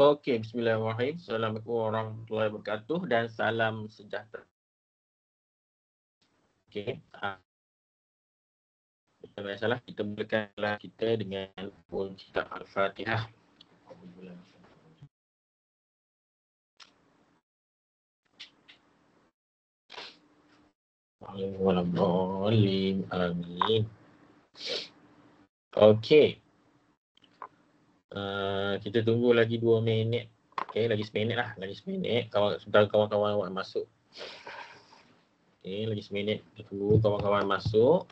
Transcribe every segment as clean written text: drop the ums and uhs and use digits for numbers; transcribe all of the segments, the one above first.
Okey, bismillahirrahmanirrahim. Assalamualaikum warahmatullahi wabarakatuh dan salam sejahtera. Okey, biasalah kita mulakanlah kita dengan pun kitab Al-Fatihah. Amin. Amin. Okey. Kita tunggu lagi 2 minit. Okey, lagi seminit lah. Lagi seminit. Kawan-kawan awak masuk. Okey, lagi seminit. Kita tunggu kawan-kawan masuk.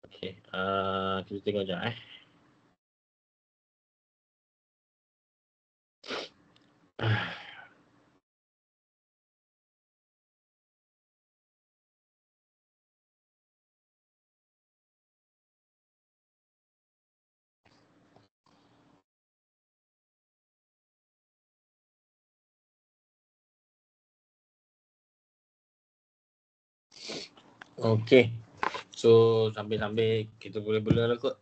Okey, kita tengok sekejap Okey. So, sambil-sambil kita boleh-boleh lah kot.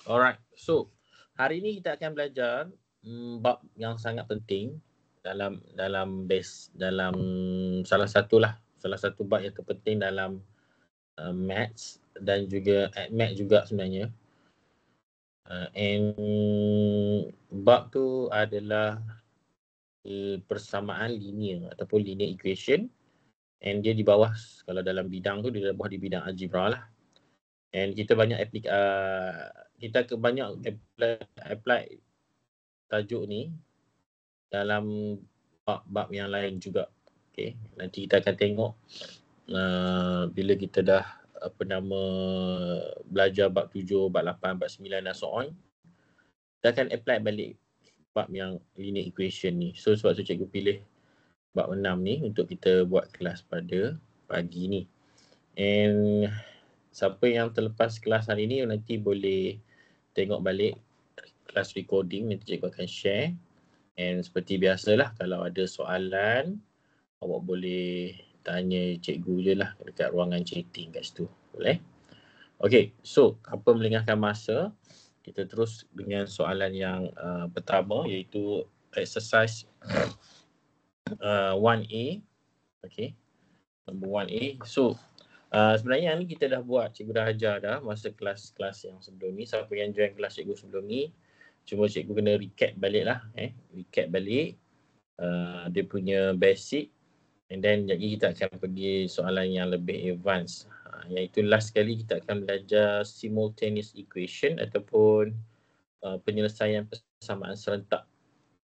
Alright. So, hari ni kita akan belajar bab yang sangat penting dalam base, dalam salah satu bab yang terpenting dalam maths dan juga maths juga sebenarnya. And bab tu adalah persamaan linear ataupun linear equation. And dia di bawah, kalau dalam bidang tu dia di bawah di bidang algebra lah. And kita banyak banyak apply tajuk ni dalam bab-bab yang lain juga. Okay, nanti kita akan tengok bila kita dah belajar bab 7, bab 8, bab 9 dan so on. Kita akan apply balik bab yang linear equation ni. So sebab tu cikgu pilih bab 6 ni untuk kita buat kelas pada pagi ni. And siapa yang terlepas kelas hari ni nanti boleh tengok balik kelas recording, nanti cikgu akan share. And seperti biasalah, kalau ada soalan awak boleh tanya cikgu je lah dekat ruangan chatting kat situ. Boleh? Okay, so apa melengahkan masa, kita terus dengan soalan yang pertama, iaitu exercise 1A. Okay, number 1A. So sebenarnya ni kita dah buat, cikgu dah ajar dah masa kelas-kelas yang sebelum ni. Siapa yang join kelas cikgu sebelum ni, cuma cikgu kena recap balik lah. Recap balik dia punya basic. And then jadi kita akan pergi soalan yang lebih advance, iaitu last kali kita akan belajar simultaneous equation ataupun penyelesaian persamaan serentak.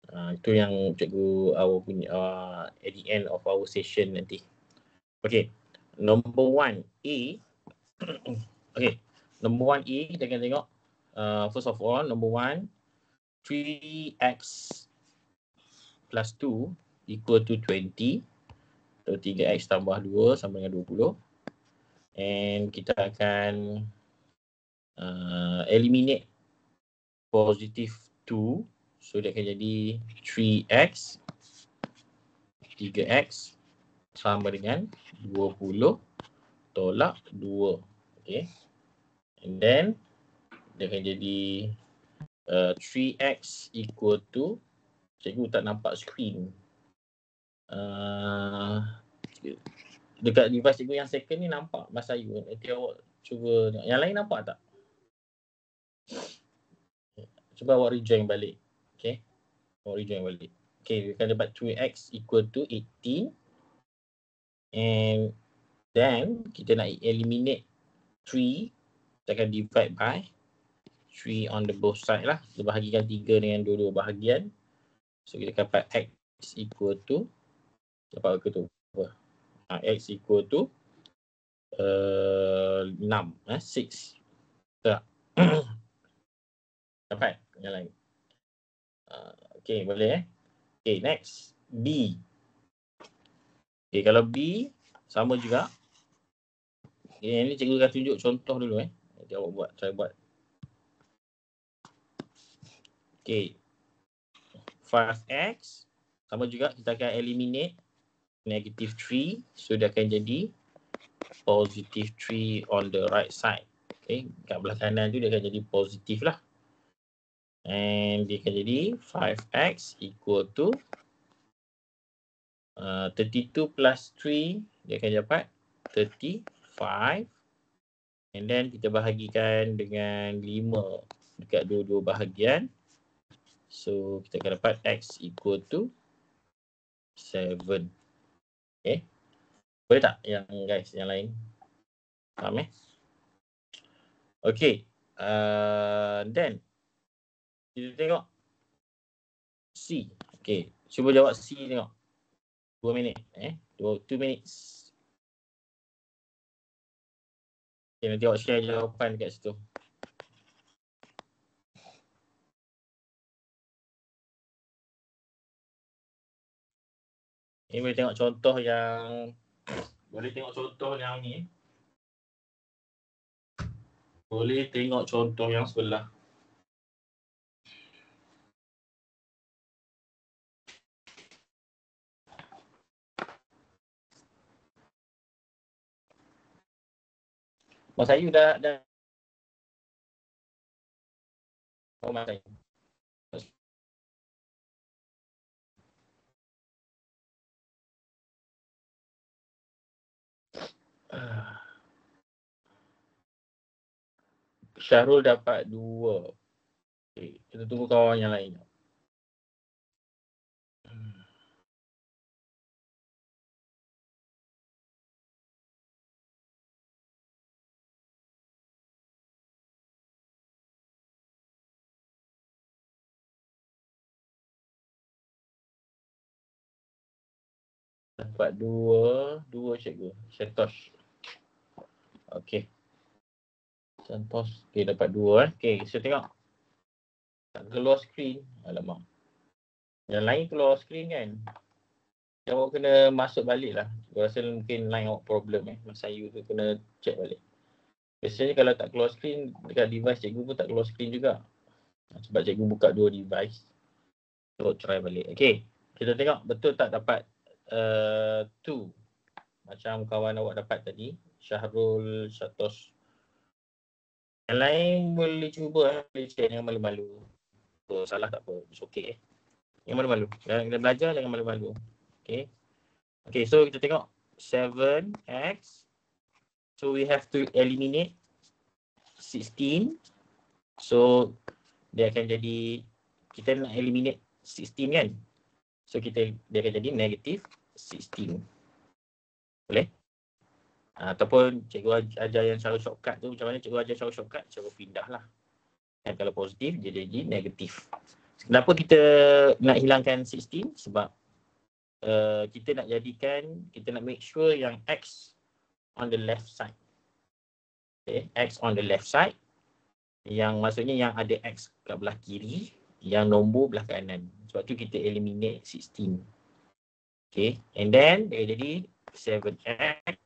Itu yang cikgu punya at the end of our session nanti. Okay, number 1A. Okay, number 1A kita akan tengok. First of all, number 1, 3x plus 2 equal to 20. So 3x tambah 2 sama dengan 20. And kita akan eliminate positive 2. So dia akan jadi 3x sama dengan 20 tolak 2. Okay. And then dia akan jadi 3x equal to, cikgu tak nampak screen. Dekat device cikgu yang second ni nampak Mas Ayu. Nanti awak cuba tengok. Yang lain nampak tak? Cuba awak rejoin balik. Okay, awak rejoin balik. Okay, kita akan dapat 2x equal to 18. And then kita nak eliminate 3. Kita akan divide by 3 on the both side lah. Kita bahagikan 3 dengan dua-dua bahagian. So kita dapat x equal to, dapat ke tu? X equal to 6. 6. Tak. Dapat yang lain. Okay, boleh Okay, next. B. Okay, kalau B sama juga. Okay, ini cikgu akan tunjuk contoh dulu. Nanti awak buat, try buat. Okay. 5x. Sama juga kita akan eliminate negative 3. So dia akan jadi positive 3 on the right side. Okay. Kat belah kanan tu dia akan jadi positif lah. And dia akan jadi 5x equal to 32 plus 3. Dia akan dapat 35. And then kita bahagikan dengan 5 dekat dua-dua bahagian. So kita akan dapat x equal to 7. Okay. Boleh tak yang guys yang lain? Faham Okay. Then kita tengok C. Okay. Cuba jawab C tengok. 2 minit. 2 minutes. Okay, nanti awak share jawapan dekat situ. Ini boleh tengok contoh yang ni. Boleh tengok contoh yang sebelah. Mas Ayu dah oh, Mas Ayu. Syahrul dapat 2. Okay, kita tunggu kawan yang lain. Dapat 2 cikgu. Santosh. Okey. Santosh. Okey, dapat 2 Okey, saya tengok. Tak keluar screen. Alamak. Yang lain keluar screen kan? Awak kena masuk balik lah. Saya rasa mungkin line awak problem Mas Ayu tu kena check balik. Biasanya kalau tak keluar screen dekat device cikgu pun tak keluar screen juga. Sebab cikgu buka 2 device. So try balik. Okey. Kita tengok betul tak dapat 2. Macam kawan awak dapat tadi. Syahrul, Santosh. Yang lain boleh cuba boleh check, jangan malu-malu. So, salah tak apa. It's okay. Jangan malu-malu. Kita belajar jangan malu-malu. Okay. Okay, so kita tengok 7x. So we have to eliminate 16. So dia akan jadi, kita nak eliminate 16 kan. So dia akan jadi negative 16. Boleh? Ataupun cikgu ajar yang cara shortcut tu, macam mana cikgu ajar cara shortcut, cikgu pindah lah. Dan kalau positif, dia jadi negatif. Kenapa kita nak hilangkan 16? Sebab kita nak make sure yang X on the left side. Okay, X on the left side. Yang maksudnya yang ada X kat belah kiri, yang nombor belah kanan. Sebab tu kita eliminate 16. Okay, and then dia jadi 7X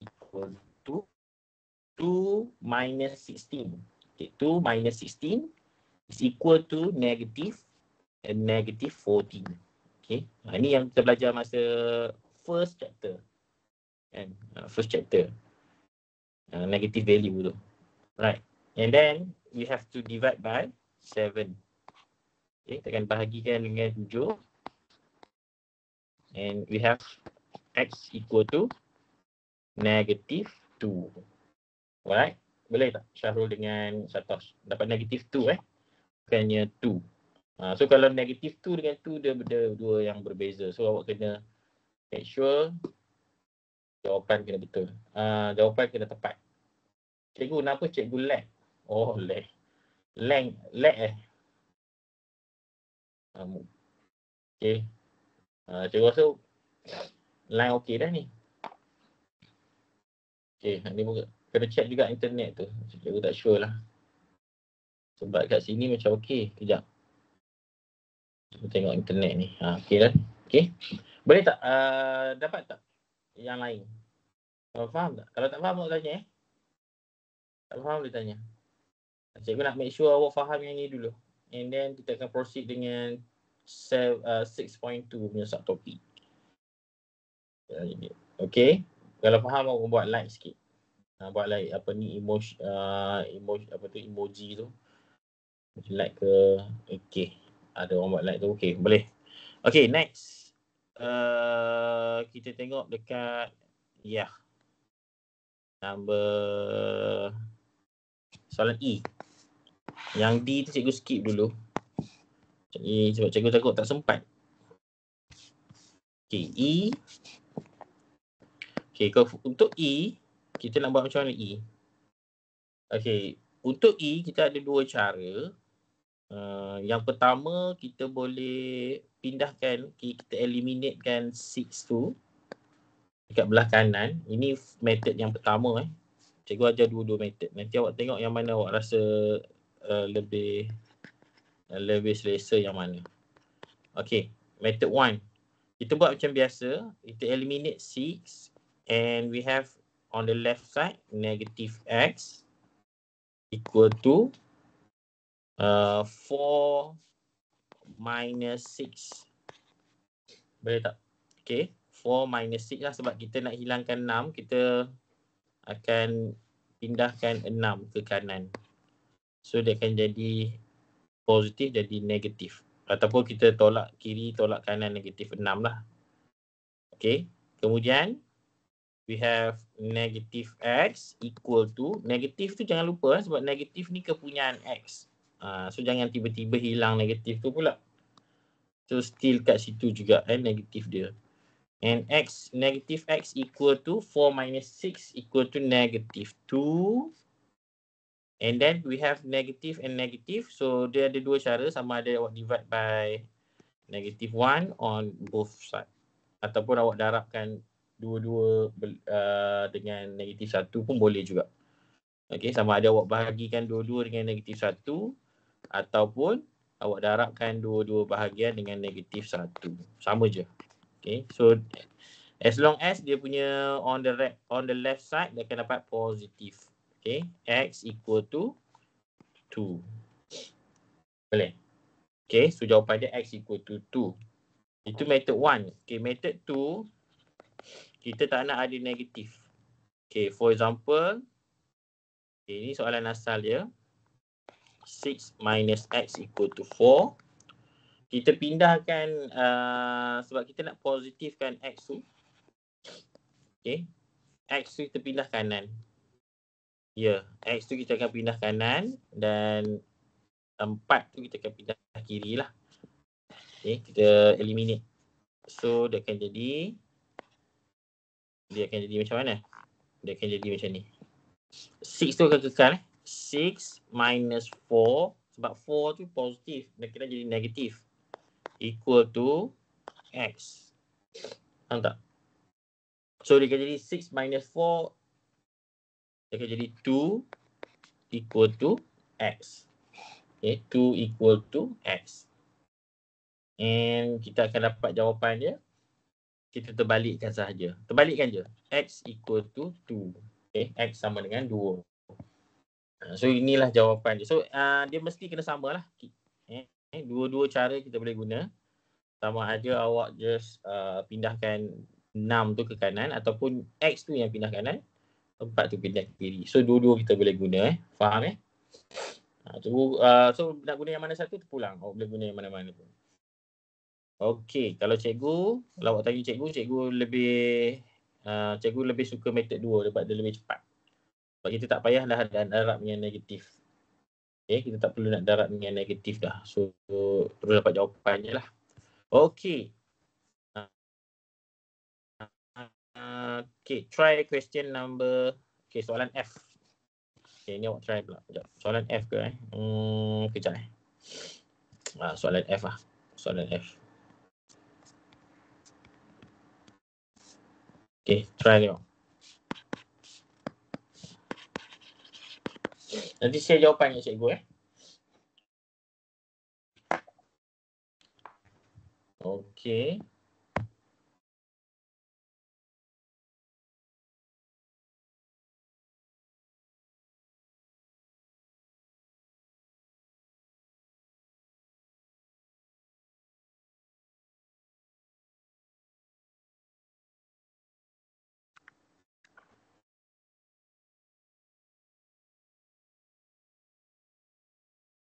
equal to 2 minus 16. Okay, 2 minus 16 is equal to negative 14. Okay, ini yang kita belajar masa first chapter. Kan? First chapter. Negative value tu. Right. And then we have to divide by 7. Okay, kita akan bahagikan dengan 7. And we have X equal to negative 2. Alright. Boleh tak Syahrul dengan Santosh? Dapat negative 2 bukannya 2. So kalau negative 2 dengan 2 dia dua yang berbeza. So awak kena make sure jawapan kena betul. Jawapan kena tepat. Cikgu, kenapa cikgu lag? Oh, lag. Lag Okay. Cikgu rasa line okey dah ni. Okay, ni kena check juga internet tu. Cikgu tak sure lah. Sebab kat sini macam okey. Kejap. Kita tengok internet ni. Okey dah. Okey. Boleh tak? Dapat tak yang lain? Kalau faham tak? Kalau tak faham, awak tanya Tak faham, boleh tanya. Cikgu nak make sure awak faham yang ni dulu. and then kita akan proceed dengan 6.2 punya subtopik. Okay, kalau faham aku buat like sikit. Buat like apa ni emoji tu. Like ke, okay. Ada orang buat like tu, okay, boleh. Okay, next. Kita tengok dekat, number soalan E. Yang D tu cikgu skip dulu. Sebab cikgu takut tak sempat. Okay, E. Okay, untuk E, kita nak buat macam mana E? Okay, untuk E kita ada dua cara. Yang pertama, kita boleh pindahkan, kita eliminatekan 6 tu dekat belah kanan. Ini method yang pertama. Cikgu ajar dua-dua method. Nanti awak tengok yang mana awak rasa lebih selesa yang mana. Okay, method 1. Kita buat macam biasa. Kita eliminate 6 and we have on the left side negative x equal to 4 minus 6. Boleh tak? Okay, 4 minus 6 lah, sebab kita nak hilangkan 6, kita akan pindahkan 6 ke kanan. So dia akan jadi positif jadi negatif. Ataupun kita tolak kiri, tolak kanan, negatif 6 lah. Okay, kemudian we have negative x equal to, negatif tu jangan lupa sebab negatif ni kepunyaan x. So jangan tiba-tiba hilang negatif tu pula. So still kat situ juga negatif dia. And negative x equal to 4 minus 6 equal to negative 2. And then we have negative and negative. So dia ada dua cara, sama ada awak divide by negative 1 on both side. Ataupun awak darabkan dua-dua dengan negatif 1 pun boleh juga. Okay, sama ada awak bahagikan dua-dua dengan negatif 1 ataupun awak darabkan dua-dua bahagian dengan negatif 1. Sama je. Okay, so as long as dia punya on the left side, dia akan dapat positif. Okay, x equal to 2. Boleh? Okay, so jawapan dia x equal to 2. Itu method 1. Okay, method 2, kita tak nak ada negatif. Okay, for example, okay, ini soalan asal dia. 6 minus x equal to 4. Kita pindahkan, sebab kita nak positifkan x tu. Okay, x tu kita pindah kanan. X tu kita akan pindah kanan dan 4 tu kita akan pindah kiri lah. Okay, kita eliminate. So dia akan jadi macam mana? Dia akan jadi macam ni. 6 tu akan kekal. 6 minus 4, sebab 4 tu positif, dia kena jadi negatif, equal to x. Faham tak? So dia akan jadi 6 minus 4, dia akan jadi 2 equal to x. Okay, 2 equal to x. And kita akan dapat jawapan dia. Kita terbalikkan sahaja. Terbalikkan je. X equal to 2. Okay, x sama dengan 2. So inilah jawapan dia. So dia mesti kena sama lah. Dua-dua cara kita boleh guna. Sama ada awak just pindahkan 6 tu ke kanan ataupun x tu yang pindah kanan, 4 tu pindah ke kiri. So dua-dua kita boleh guna. Faham so nak guna yang mana satu tu pulang. Awak boleh guna yang mana-mana pun. Okey, kalau awak tanya cikgu lebih suka method 2 sebab dia lebih cepat. Sebab kita tak payah dah darab dengan negatif. Okay, kita tak perlu nak darab dengan negatif dah. So terus dapat jawapannya lah. Okey. Okay, try question number. Okay, soalan F. Okay, ni awak try pula. Sekejap. Soalan F ke kejap soalan F lah. Soalan F. Okay, try tengok. Nanti share jawapannya cikgu Okay.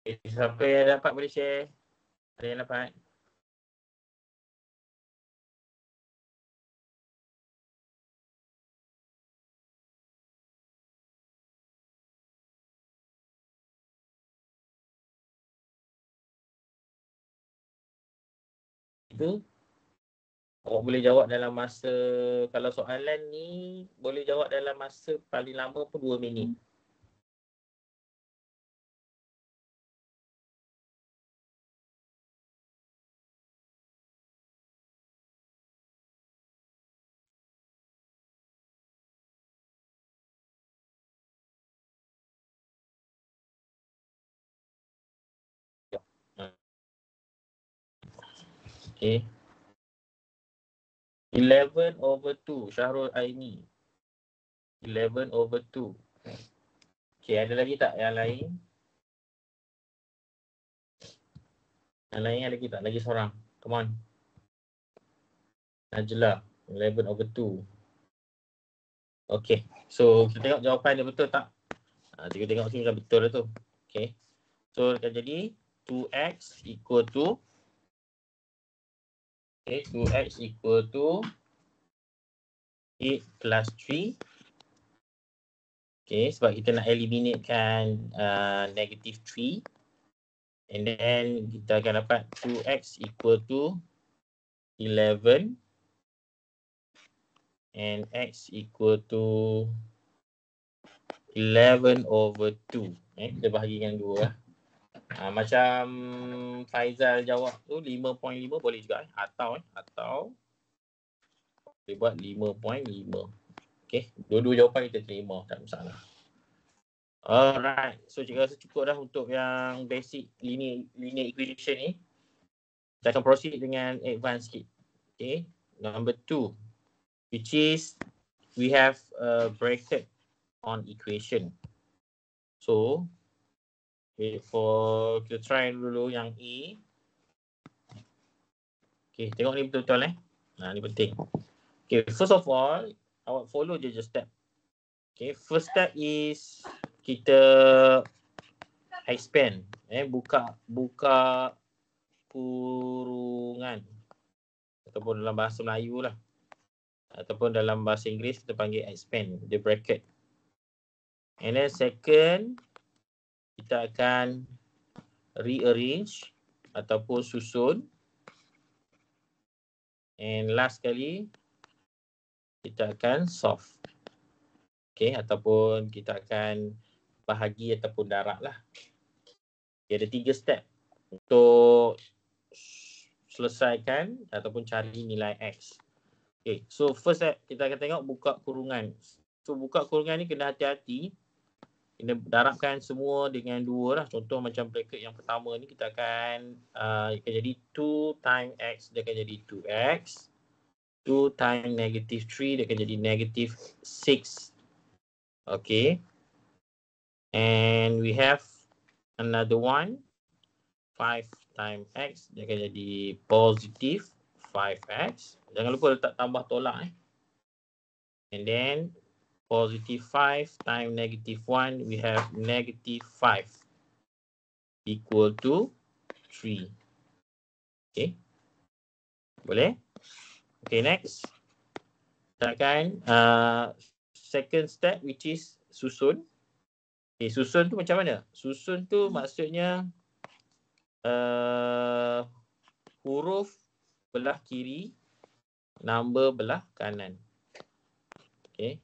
Siapa yang dapat boleh share? Ada yang dapat? Itu awak boleh jawab dalam masa, kalau soalan ni boleh jawab dalam masa paling lama pun 2 minit. Okay. 11/2 Syahrul Aini. 11/2. Okay, ada lagi tak yang lain? Yang lain ada lagi tak? Lagi seorang. Come on. Najla. 11/2. Okay. So, kita tengok jawapan dia betul tak? Kita tengok sini dah betul lah tu. Okay. So, akan jadi 2x equal to 2x equal to 8 plus 3. Okay, sebab kita nak eliminatekan negative 3. And then kita akan dapat 2x equal to 11 and x equal to 11/2. Kita bahagikan 2 lah. Macam Faizal jawab tu 5.5 boleh juga. Atau boleh buat 5.5. Okay, dua-dua jawapan kita terima, tak masalah. Alright, so cikgu rasa cukup dah untuk yang basic linear equation ni. Kita akan proceed dengan advanced sikit. Okay, number 2, which is we have a bracket on equation. So, kita try dulu yang A. Okay, tengok ni betul-betul ni penting. Okay, first of all, awak follow je step. Okay, first step is kita expand, buka kurungan, ataupun dalam bahasa Melayu lah, ataupun dalam bahasa Inggeris kita panggil expand the bracket. And then second, kita akan rearrange ataupun susun. And last kali kita akan solve. Okay, ataupun kita akan bahagi ataupun darab lah. Okay, ada 3 step untuk selesaikan ataupun cari nilai X. Okay, so first step kita akan tengok buka kurungan. So buka kurungan ni kena hati-hati. Kena darabkan semua dengan 2 lah. Contoh macam bracket yang pertama ni kita akan jadi 2 times X, dia akan jadi 2X. 2 times negative 3, dia akan jadi negative 6. Okay. And we have another one. 5 times X, dia akan jadi positive 5X. Jangan lupa letak tambah tolak. And then positive 5 times negative 1, we have negative 5 equal to 3. Okay. Boleh? Okay, next. Kita akan second step, which is susun. Okay, susun tu macam mana? Susun tu maksudnya huruf belah kiri, number belah kanan. Okay.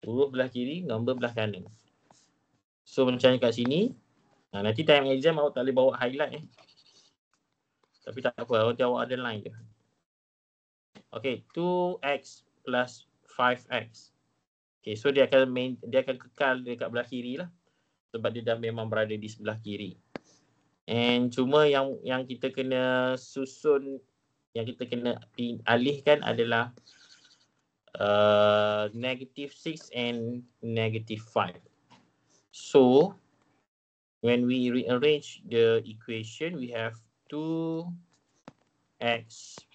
Huruf belah kiri, number belah kanan. So macam kat sini, nanti time exam awak tak boleh bawa highlight Tapi tak apa, nanti awak ada line je. Okay, 2x plus 5x. Okay, so dia akan kekal dekat belah kiri lah. Sebab dia dah memang berada di sebelah kiri. And cuma yang kita kena susun, yang kita kena alihkan adalah negative 6 and negative 5. So, when we rearrange the equation, we have 2x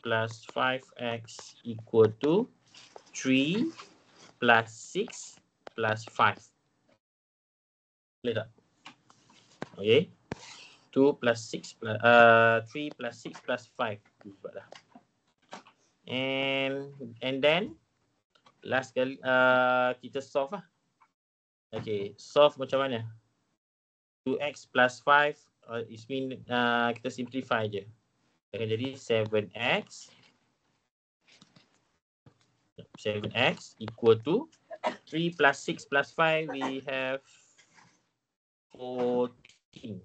plus 5x equal to 3 plus 6 plus 5. Boleh tak? Okay. 2 plus 6 plus 3 plus 6 plus 5. Buat dah. And then last kali kita solve lah. Okay, solve macam mana? 2x plus 5 is mean kita simplify je. Akan jadi 7x equal to 3 plus 6 plus 5, we have 14.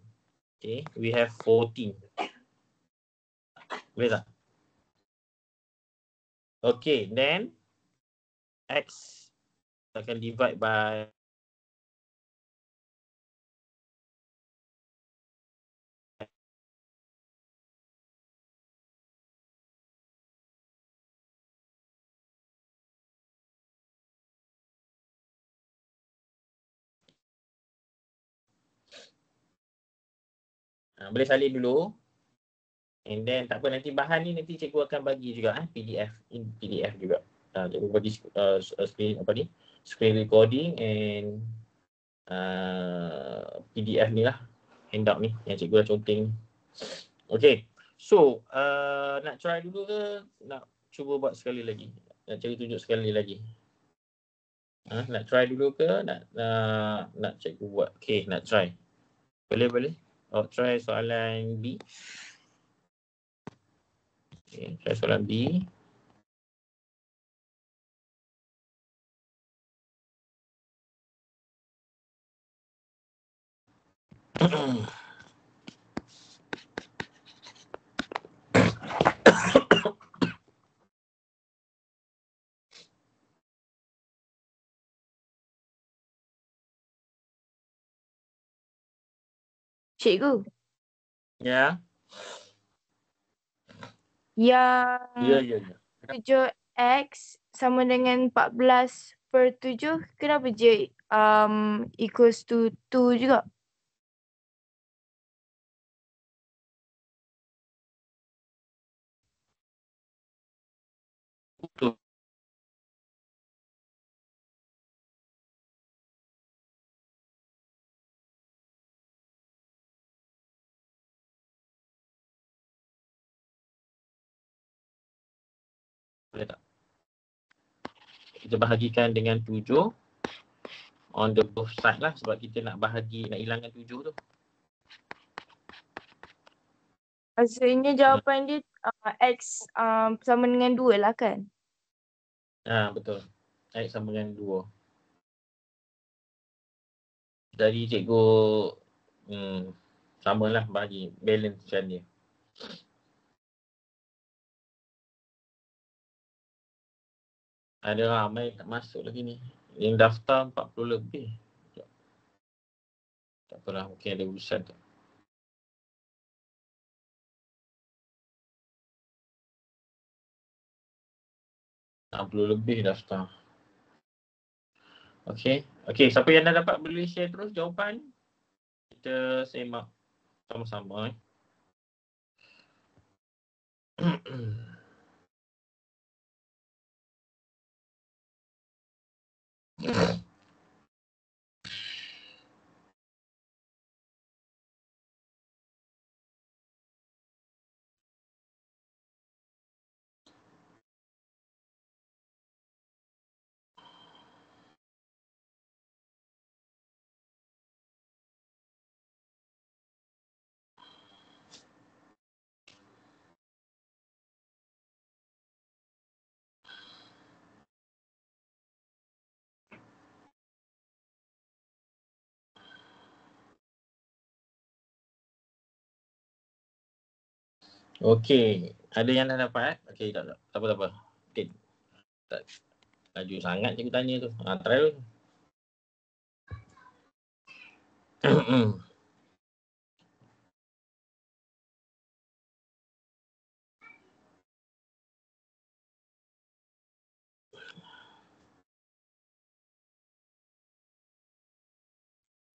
Okay, we have 14. Boleh tak? Okay, then x akan divide by boleh salin dulu. And then tak apa, nanti bahan ni nanti cikgu akan bagi juga PDF in PDF juga. Cikgu bagi screen recording and PDF ni lah, handout ni yang cikgu dah conteng. Okay, so nak try dulu ke nak cuba buat sekali lagi? Nak cikgu tunjuk sekali lagi? Nak try dulu ke nak cikgu buat? Okay, nak try. Boleh? Try soalan B. Okay, try soalan B. Cikgu. Ya. Yang Ya. 7x sama dengan 14/7, kenapa je equals to 2 juga? Betul. Boleh tak? Kita bahagikan dengan 7 on the both side lah, sebab kita nak hilangkan 7 tu. Maksudnya jawapan dia x sama dengan 2 lah kan? Betul. X sama dengan 2. Jadi cikgu samalah bagi balance macam ni. Ada ramai tak masuk lagi ni. Yang daftar 40 lebih. Tak apalah, mungkin ada urusan tu. lebih daftar. Okay, siapa yang dah dapat boleh share terus jawapan. Kita semak sama-sama. Okey, ada yang dah dapat? Okey, tak apa. Okay. Tak laju sangat cikgu tanya tu. Try dulu.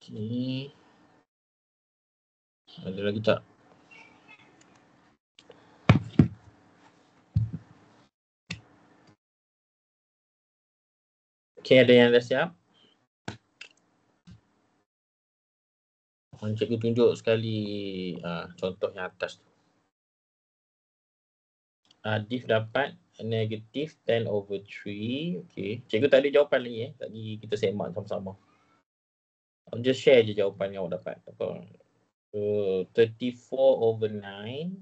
Okey. Ada lagi tak? Okey, ada yang dah siap? Cikgu tunjuk sekali contoh yang atas tu. Div dapat negatif 10/3. Okay. Cikgu tak ada jawapan lagi Tadi kita semak sama-sama. Just share je jawapan yang awak dapat. 34/9.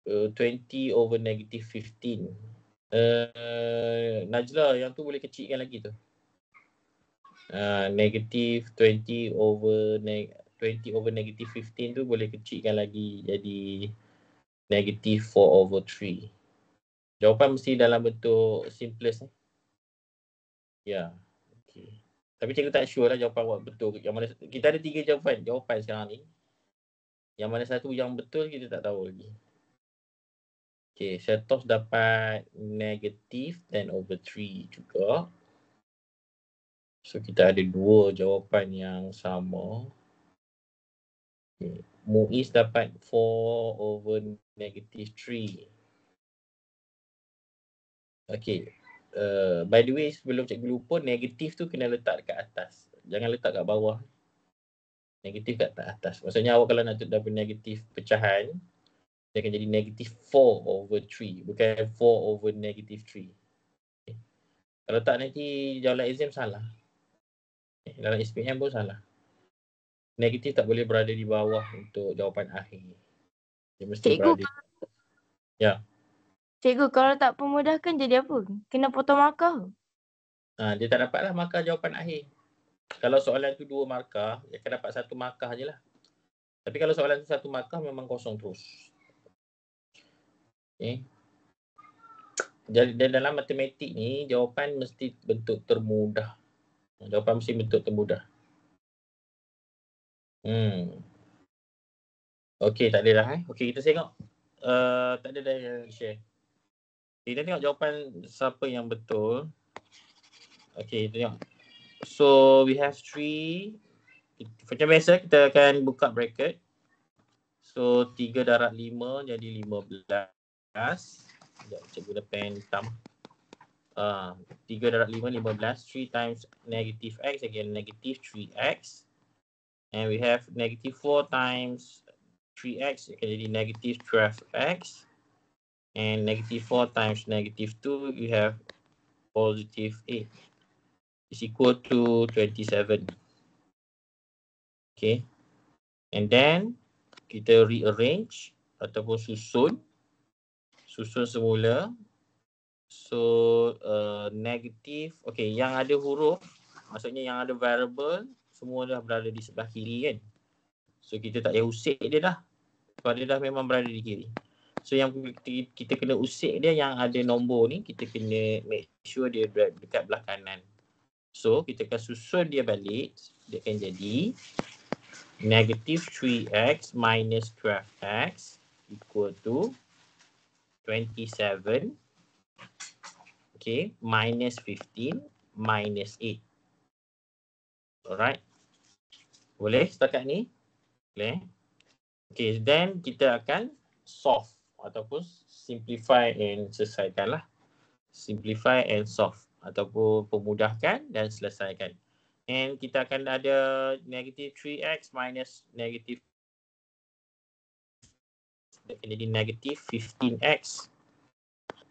20/-15. Najla, yang tu boleh kecilkan lagi tu. Negatif 20/-15 tu boleh kecilkan lagi jadi negatif 4/3. Jawapan mesti dalam bentuk simplest. Ya. Okay. Tapi cikgu tak sure lah jawapan awak betul. Yang mana, kita ada 3 jawapan sekarang ni. Yang mana satu yang betul kita tak tahu lagi. Okay, Syatos dapat negatif 10/3 juga. So kita ada 2 jawapan yang sama. Okay. Muiz dapat 4/-3. Okay. By the way, sebelum cikgu lupa, negatif tu kena letak dekat atas. Jangan letak kat bawah. Negatif kat atas. Maksudnya awak kalau nak dapat negatif pecahan, dia akan jadi negatif 4/3. Bukan 4/-3. Okay. Kalau tak nanti dalam exam salah. Dalam SPM pun salah. Negatif tak boleh berada di bawah untuk jawapan akhir. Dia mesti berada. Ya. Cikgu, kalau tak pemudahkan jadi apa? Kena potong markah? Dia tak dapatlah markah jawapan akhir. Kalau soalan tu 2 markah, dia akan dapat 1 markah je lah. Tapi kalau soalan tu 1 markah, memang kosong terus. Okay. Jadi dalam matematik ni, jawapan mesti bentuk termudah. Jawapan mesti bentuk termudah. Okey, tak ada dah. Okey, kita tengok. Tak ada dah yang share. Kita tengok jawapan siapa yang betul. Okey, kita tengok. So, we have 3. Macam biasa, kita akan buka bracket. So, 3 darab 5 jadi 15. Sekejap, cikgu guna pen hitam. 3 darab 5, 15. 3 times negative x, again negative 3x. And we have negative 4 times 3x, akan jadi negative 12x. And negative 4 times negative 2, you have positive 8. Is equal to 27. Okay. And then, kita rearrange ataupun susun semula. So, negatif, okay, yang ada huruf, maksudnya yang ada variable, semua dah berada di sebelah kiri kan. So, kita tak payah usik dia dah. Sebab dia dah memang berada di kiri. So, yang kita kena usik dia yang ada nombor ni, kita kena make sure dia dekat belah kanan. So, kita akan susun dia balik. Dia akan jadi negative 3x minus 12x equal to 27. Okay, minus 15 minus 8. Alright. Boleh setakat ni? Boleh. Okay, then kita akan solve ataupun simplify and selesaikan lah. Simplify and solve ataupun pemudahkan dan selesaikan. And kita akan ada negative 3x minus negative, jadi negative 15x.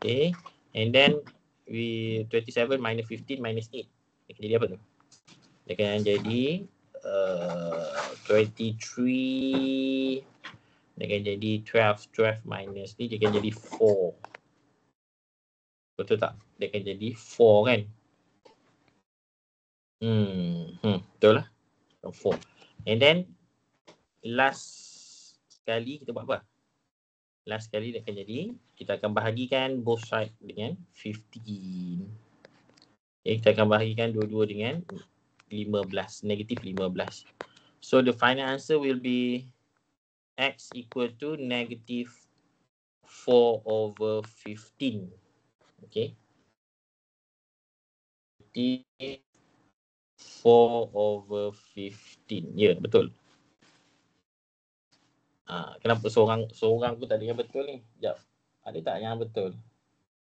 Okay, and then 27 minus 15 minus 8. Dia akan jadi apa tu? Dia akan jadi 23. Dia akan jadi 12 minus ni, dia akan jadi 4. Betul tak? Dia akan jadi 4 kan? Betul lah. 4. And then last sekali kita buat apa? Last sekali dia akan jadi, kita akan bahagikan both side dengan 15. Okay, kita akan bahagikan dua-dua dengan 15, negatif 15. So the final answer will be x equal to negative 4/15. Okay. 4/15. Ya, betul. Kenapa seorang pun tak ada yang betul ni? Sekejap. Ada tak yang betul?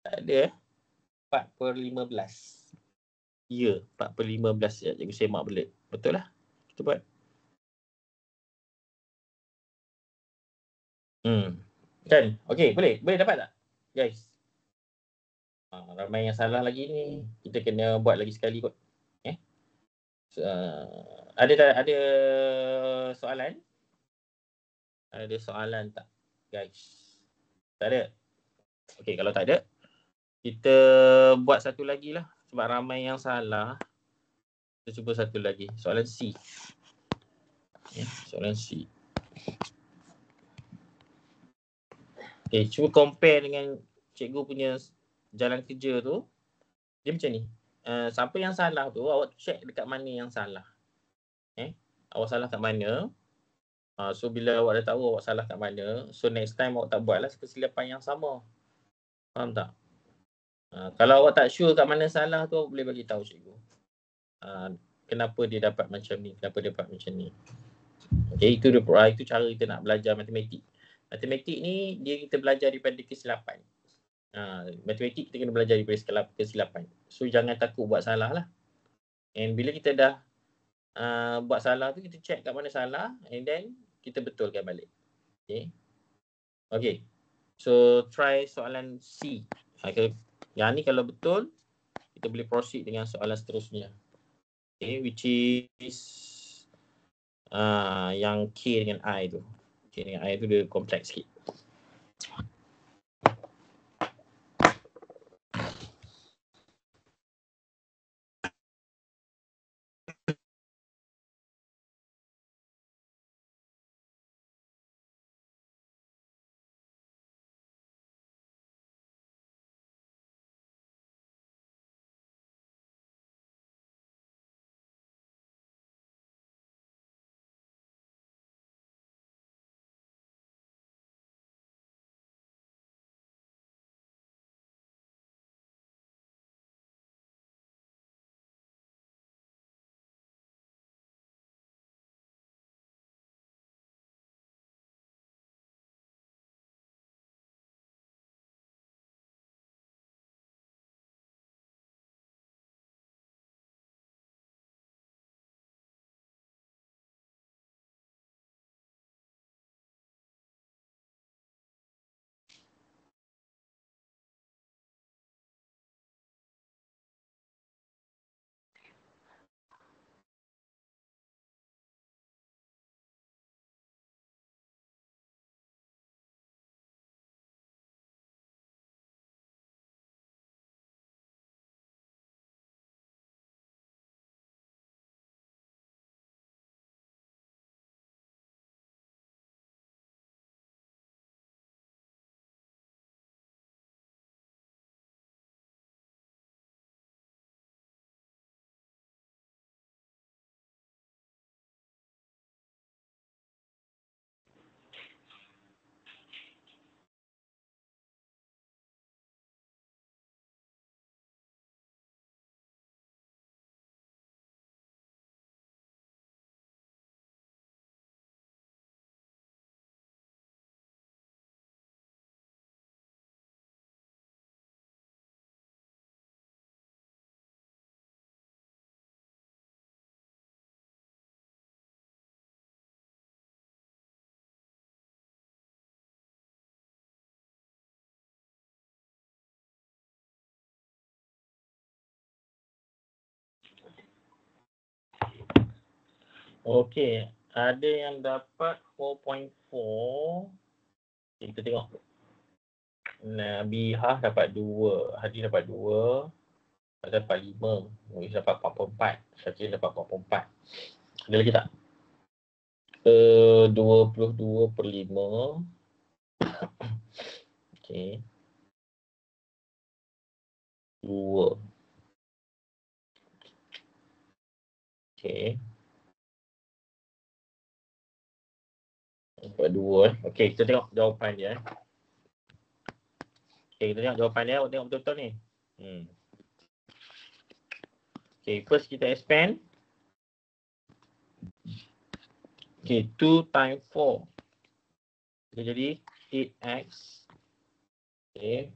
Tak ada. 4/15. Ya, 4/15. Ya, cikgu semak balik. Betul lah. Kita buat. Kan? Okey, boleh dapat tak? Guys. Ramai yang salah lagi ni. Kita kena buat lagi sekali kot. Ada soalan? Ada soalan tak, guys? Tak ada? Okey, kalau tak ada, kita buat satu lagi lah. Sebab ramai yang salah. Kita cuba satu lagi. Soalan C. Soalan C. Okay, cuba compare dengan cikgu punya jalan kerja tu. Dia macam ni. Siapa yang salah tu, awak check dekat mana yang salah. Awak salah kat mana. So bila awak dah tahu awak salah kat mana, so next time awak tak buatlah kesilapan yang sama. Faham tak? Kalau awak tak sure kat mana salah tu, awak boleh bagi tahu cikgu. Kenapa dia dapat macam ni, kenapa dia dapat macam ni. Okay, itu cara kita nak belajar matematik. Matematik ni kita belajar daripada kesilapan. Matematik kita kena belajar daripada kesilapan. So jangan takut buat salah lah. And bila kita dah buat salah tu, kita check kat mana salah and then kita betulkan balik. Okay. So try soalan C. Yang ni kalau betul, kita boleh proceed dengan soalan seterusnya. Okay, which is yang K dengan I tu. K dengan I tu dia kompleks sikit. Okay, ada yang dapat 4.4. Kita tengok. Nabihah dapat 2. Hadi dapat 2. Ada dapat 5. Muiz dapat 4.4. Syakir dapat 4.4. Ada lagi tak? 22/5. Okay. 2. Okay. Dapat 2. Okay, kita tengok jawapan dia. Okay, kita tengok jawapan dia. Tengok betul-betul ni. Okay, first kita expand. Okay, 2 times 4. Okay, jadi 8x. Okay.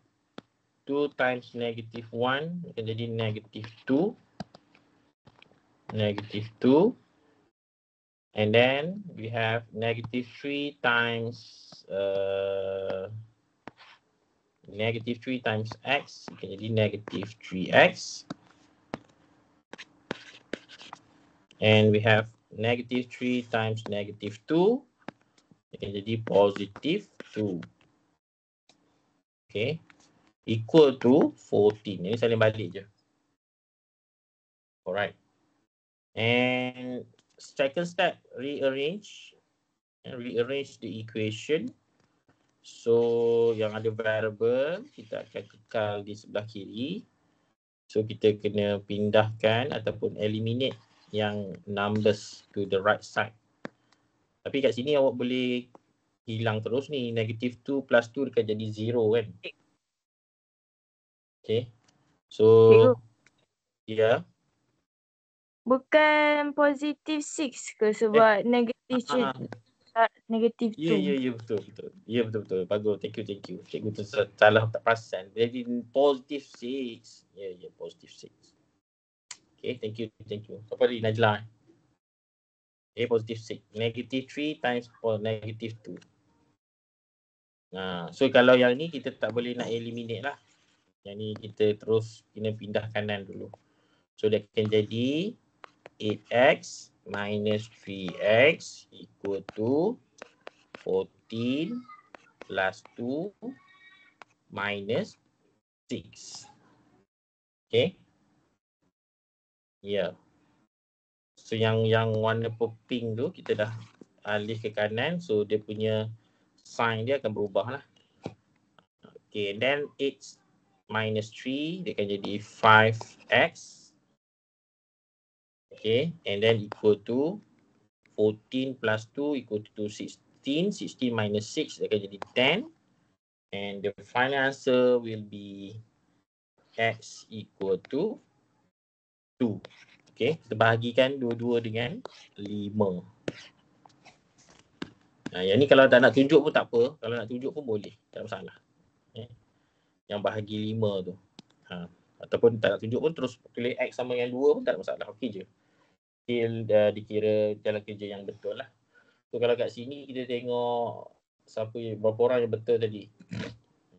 2 times negative 1 akan jadi negative 2. Negative 2. And then we have negative 3 times negative 3 times x, akan jadi negative 3x. And we have negative 3 times negative 2, akan jadi positive 2. Okay, equal to 14. Ini saling balik je. Alright. And second step, rearrange the equation. So yang ada variable kita akan kekal di sebelah kiri. So kita kena pindahkan ataupun eliminate yang numbers to the right side. Tapi kat sini awak boleh hilang terus ni. Negative 2 plus 2 akan jadi 0 kan. Okay. So ya. Bukan positive 6 ke sebab negative 3, negative 2. Ya, betul. Ya, betul. Bagus. Thank you. Cikgu tu salah tak perasan. Jadi positive 6. Ya, positive 6. Okay, thank you. Siapa tadi? Najla. Okay, positive 6. Negative 3 times negative 2. So kalau yang ni kita tak boleh nak eliminate lah. Yang ni kita terus kena pindah kanan dulu. So dia akan jadi 8x minus 3x equal to 14 plus 2 minus 6. Okay. Ya. So yang warna pink tu kita dah alih ke kanan. So dia punya sign dia akan berubah lah. Okay. Then 8 minus 3 dia akan jadi 5x. Okay. And then equal to 14 plus 2 equal to 16. 16 minus 6 dia akan jadi 10. And the final answer will be x equal to 2. Okay. Kita bahagikan dua-dua dengan 5. Yang ni kalau tak nak tunjuk pun tak apa. Kalau nak tunjuk pun boleh. Tak masalah. Yang bahagi 5 tu. Ataupun tak nak tunjuk pun terus tulis x sama dengan 2 pun tak ada masalah. Okey je. Dikira jalan kerja yang betul lah. So kalau kat sini kita tengok berapa orang yang betul tadi.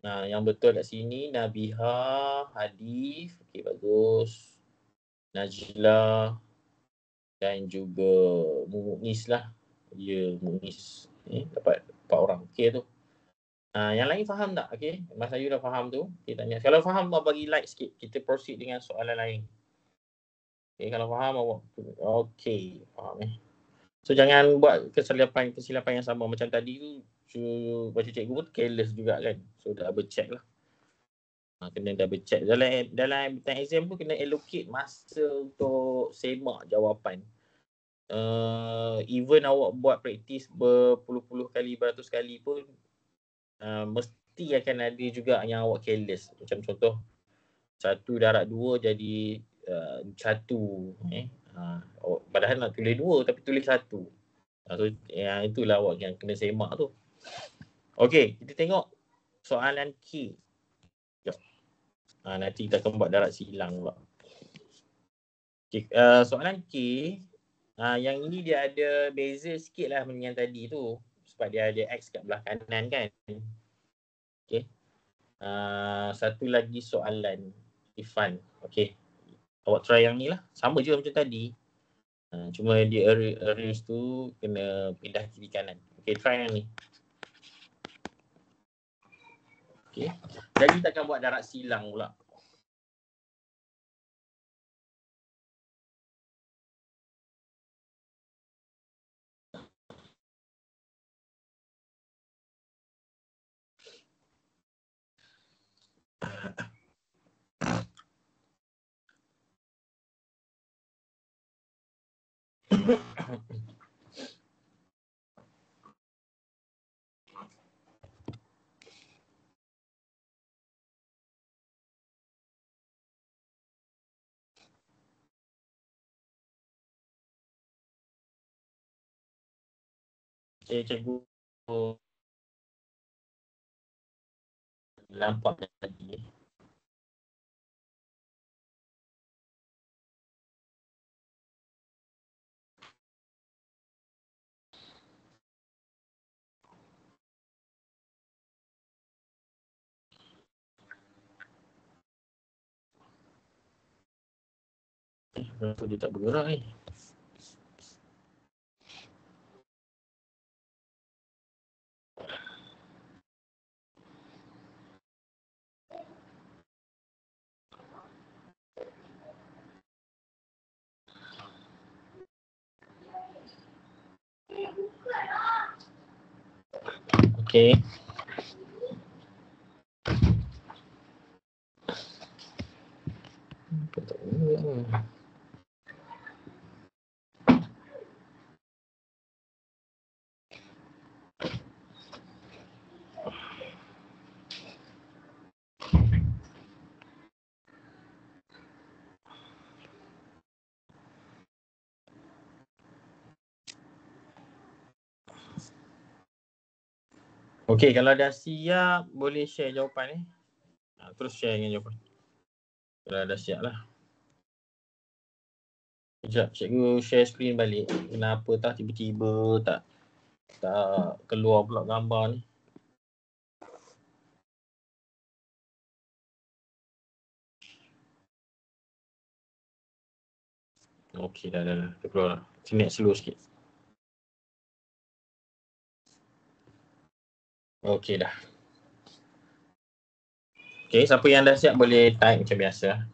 Yang betul kat sini Nabiha, Hadif, okey bagus. Najla dan juga Mu'nis lah. Ya, Mu'nis. Dapat 4 orang. Okey tu. Yang lain faham tak? Okey. Mas Ayu dah faham tu. Kita tanya. Kalau faham bagi like sikit. Kita proceed dengan soalan lain. Okey, kalau faham awak. Okey, faham So jangan buat kesilapan yang sama macam tadi tu. Baca cikgu pun careless juga kan. So double check lah. Kena double check. Dalam time exam pun kena allocate masa untuk semak jawapan. Even awak buat praktis berpuluh-puluh kali, beratus kali pun mesti akan ada juga yang awak careless. Macam contoh 1 darab 2 jadi 1. Padahal nak tulis 2 tapi tulis 1. So itulah awak yang kena semak tu. Okey, kita tengok soalan K. Jom. Nanti kita akan buat darab silang pula. Okay, soalan K. Yang ini dia ada beza sikit lah dengan yang tadi tu. Sebab dia ada X kat belah kanan kan. Okay. Satu lagi soalan Ifan. Okay. Awak try yang ni lah. Sama je macam tadi. Cuma dia arrange tu kena pindah kiri kanan. Okay, try yang ni. Okay. Jadi kita akan buat darab silang pula. Cikgu nampak tadi. Kenapa dia tak bergerak ni? Okay. Okey, kalau dah siap boleh share jawapan ni. Terus share dengan jawapan. Kalau dah siap lah. Sekejap, cikgu share screen balik. Kenapa tak tiba-tiba tak keluar pula gambar ni. Okey, dah. Dia keluar. Sini slow sikit. Okey dah. Okey, siapa yang dah siap boleh type macam biasa.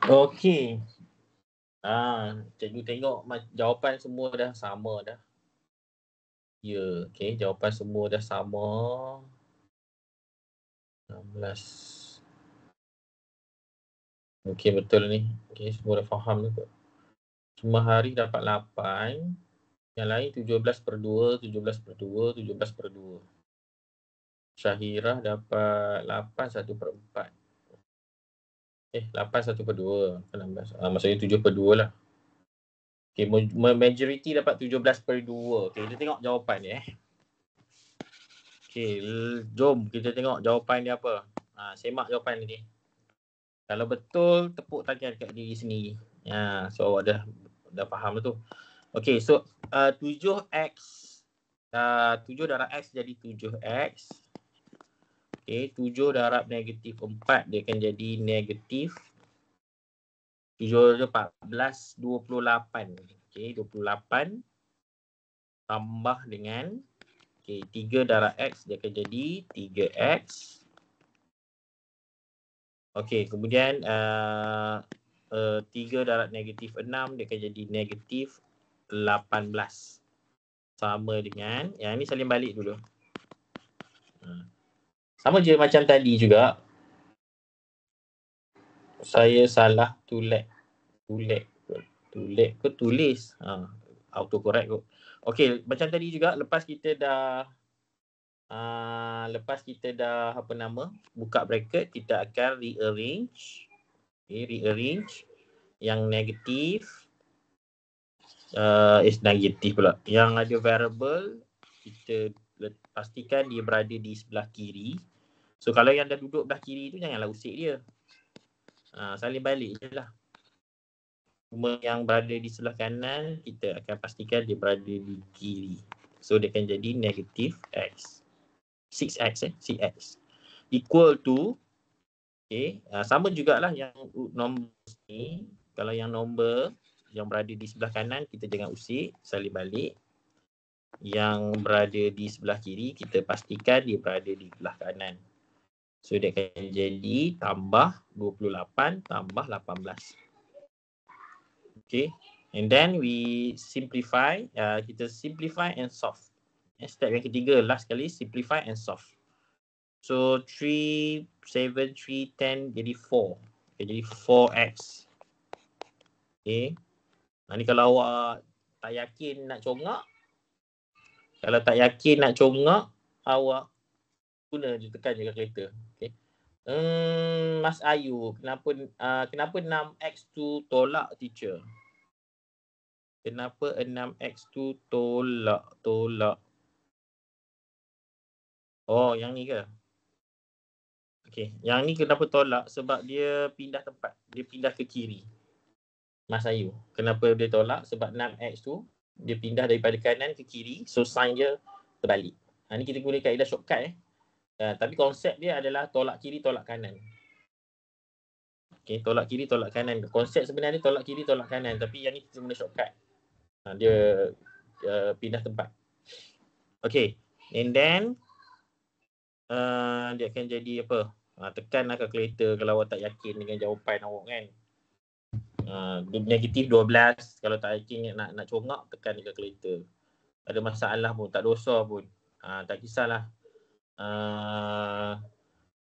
Okey. Cikgu tengok jawapan semua dah sama dah. Ya, okey, jawapan semua dah sama. 16. Okey, betul ni. Okey, semua dah faham ni. Semua hari dapat 8. Yang lain 17/2, 17/2, 17/2. Syahirah dapat 8 1/4. 8 1/2. 16. Maksudnya 7/2 lah. Okay, majority dapat 17/2. Okay, kita tengok jawapan dia. Okay, jom kita tengok jawapan dia apa. Semak jawapan ni. Kalau betul, tepuk tangan kat diri sendiri. So awak dah faham tu. Okay, so 7x 7 darab x jadi 7x. Okay, 7 darab negatif 4 dia akan jadi negatif 7 14, 28. Okay, 28 tambah dengan 3 darab x dia akan jadi 3x. Okay, kemudian 3 darab negatif 6 dia akan jadi negatif 18. Sama dengan, yang ni salin balik dulu. Sama je macam tadi juga. Saya salah tulis. Autocorrect kot. Okey, macam tadi juga lepas kita dah buka bracket, kita akan rearrange. Rearrange yang negatif negatif pula. Yang ada variable kita pastikan dia berada di sebelah kiri. So kalau yang dah duduk belah kiri tu janganlah usik dia. Salin balik je lah. Cuma yang berada di sebelah kanan kita akan pastikan dia berada di kiri. So dia akan jadi negatif x. 6x equal to Okay, sama jugalah yang nombor ni. Kalau yang nombor yang berada di sebelah kanan, kita jangan usik, salin balik. Yang berada di sebelah kiri, kita pastikan dia berada di sebelah kanan. So dia akan jadi tambah 28 tambah 18. Okay, and then we simplify. Kita simplify and solve. Step yang ketiga, last kali, simplify and solve. So 3, 7, 3, 10 jadi 4. Okay, jadi 4x. Okay. Ni kalau awak tak yakin nak congak. Kalau tak yakin nak congak, awak guna je, tekan je kalkulator. Okay. Mas Ayu, kenapa 6x tu tolak, teacher? Kenapa 6x tu tolak? Oh, yang ni ke? Okay, yang ni kenapa tolak? Sebab dia pindah tempat. Dia pindah ke kiri. Mas Ayu, kenapa dia tolak? Sebab 6x tu dia pindah daripada kanan ke kiri. So sign dia terbalik. Ni kita guna kaedah shortcut. Tapi konsep dia adalah tolak kiri, tolak kanan. Okay, tolak kiri, tolak kanan. Konsep sebenarnya tolak kiri, tolak kanan. Tapi yang ni kita guna shortcut. Dia pindah tempat. Okay, and then dia akan jadi apa? Tekanlah kalkulator kalau awak tak yakin dengan jawapan awak kan. Negatif 12. Kalau tak yakin nak congak, tekan di kalkulator. Ada masalah pun, tak dosa pun. Tak kisahlah.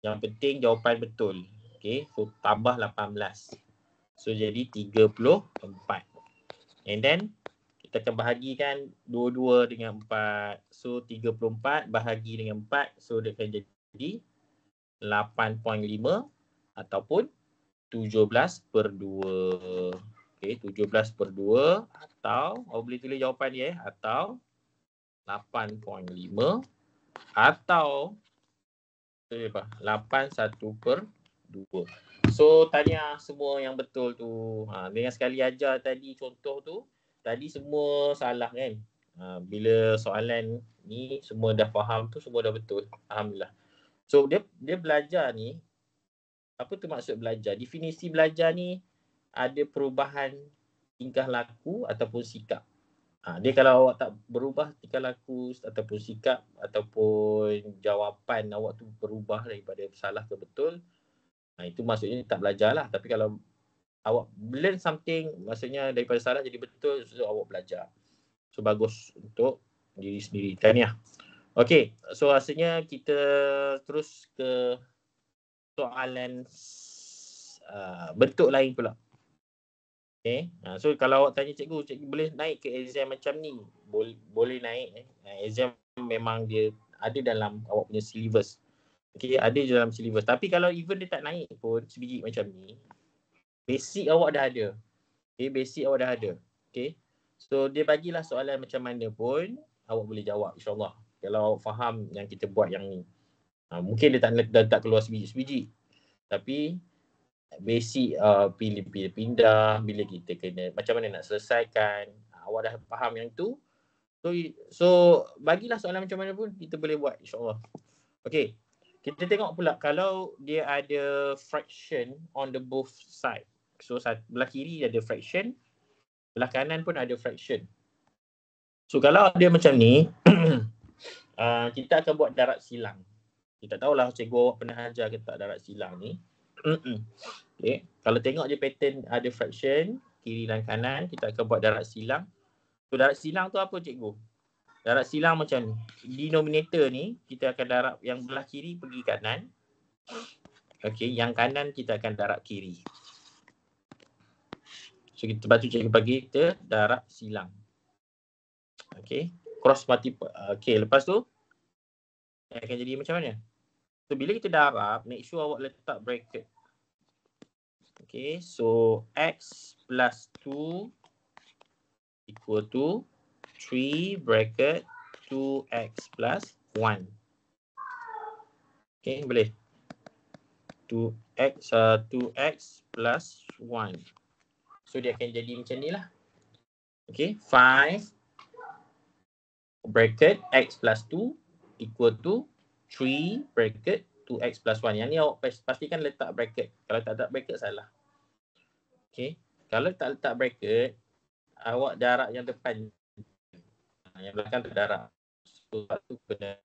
Yang penting jawapan betul. Okay, so tambah 18. So jadi 34. And then kita akan bahagikan 22 dengan 4. So 34 bahagi dengan 4. So dia akan jadi 8.5 ataupun 17/2. Okay, 17/2 atau awak boleh tulis jawapan dia atau 8.5 atau 81/2. So tanya semua yang betul tu. Dengan sekali ajar tadi contoh tu, tadi semua salah kan. Bila soalan ni semua dah faham tu, semua dah betul. Alhamdulillah. So dia belajar ni, apa tu maksud belajar? Definisi belajar ni ada perubahan tingkah laku ataupun sikap. Dia kalau awak tak berubah tingkah laku ataupun sikap ataupun jawapan awak tu berubah daripada salah ke betul, itu maksudnya tak belajar lah. Tapi kalau awak learn something, maksudnya daripada salah jadi betul, so awak belajar. So bagus untuk diri sendiri. Tahniah. Okay, so rasanya kita terus ke soalan bentuk lain pula. Okay, so kalau awak tanya cikgu boleh naik ke exam macam ni? Boleh naik. Exam memang dia ada dalam awak punya syllabus. Okay, ada dalam syllabus. Tapi kalau even dia tak naik pun sebiji macam ni, basic awak dah ada. Okay, basic awak dah ada. Okay, so dia bagilah soalan macam mana pun awak boleh jawab, insyaAllah. Kalau awak faham yang kita buat yang ni. Mungkin dia tak keluar sebiji. Tapi basic pilih pindah, bila kita kena, macam mana nak selesaikan, awak dah faham yang tu. So bagilah soalan macam mana pun kita boleh buat, insyaAllah. Okay, kita tengok pula kalau dia ada fraction on the both side. So belah kiri ada fraction, belah kanan pun ada fraction. So kalau dia macam ni, kita akan buat darat silang. Kita tahulah cikgu awak pernah ajar ke tak darat silang ni. Okay. Kalau tengok je pattern ada fraction kiri dan kanan, kita akan buat darat silang. So darat silang tu apa cikgu? Darat silang macam ni. Denominator ni kita akan darab yang belah kiri pergi kanan. Okay, yang kanan kita akan darab kiri. So kita lepas tu cikgu bagi kita darab silang. Okay, cross multiple. Okay, lepas tu akan jadi macam mana? So bila kita darab, make sure awak letak bracket. Okay, so x plus 2 equal to 3 bracket 2x plus 1. Okay, boleh. 2x plus 1. So dia akan jadi macam ni lah. Okay, 5 bracket x plus 2 equal to 3 bracket 2x plus 1. Yang ni awak pastikan letak bracket. Kalau tak letak bracket salah. Okay. Kalau tak letak bracket, awak darab yang depan. Yang belakang tak darab. So, tu kena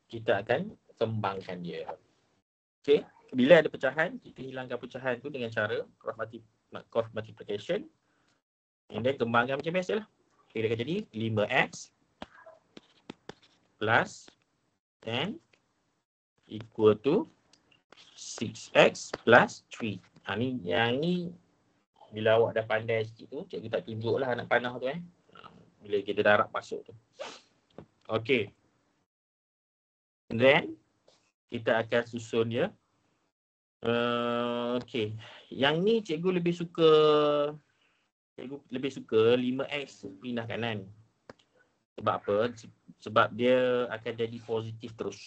kita akan kembangkan dia. Okay. Bila ada pecahan, kita hilangkan pecahan tu dengan cara cross multiplication. And then kembangkan macam biasalah. Okay, dia akan jadi 5x plus 10 equal to 6x plus 3. Yang ni bila awak dah pandai sikit tu, cikgu tak tunjuk lah anak panah tu bila kita darab masuk tu. Okay. Then kita akan susun dia. Okay. Yang ni cikgu lebih suka 5x pindah kanan. Sebab apa? Sebab dia akan jadi positif terus.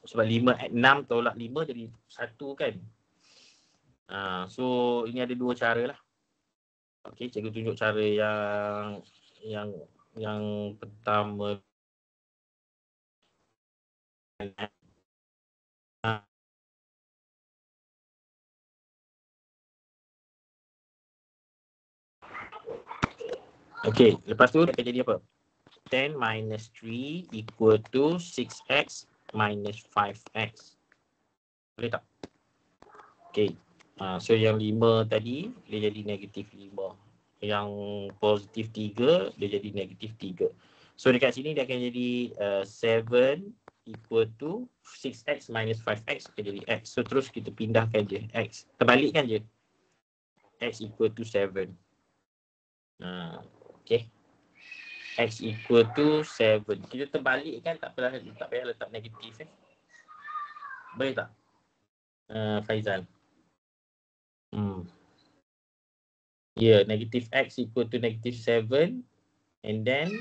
Sebab 6 tolak 5 jadi 1 kan. So ini ada dua cara lah. Okay, cikgu tunjuk cara yang pertama. Okay, lepas tu akan jadi apa? 10 minus 3 equal to 6x minus 5x. Boleh tak? Okay. So yang 5 tadi dia jadi negatif 5. Yang positif 3 dia jadi negatif 3. So dekat sini dia akan jadi 7 equal to 6x minus 5x akan jadi x. So terus kita pindahkan je x. Terbalikkan je. X equal to 7. Okay. X equal to 7. Kita terbalikkan, tak payah letak negatif. Boleh tak? Faizal. Negative x equal to negative 7. And then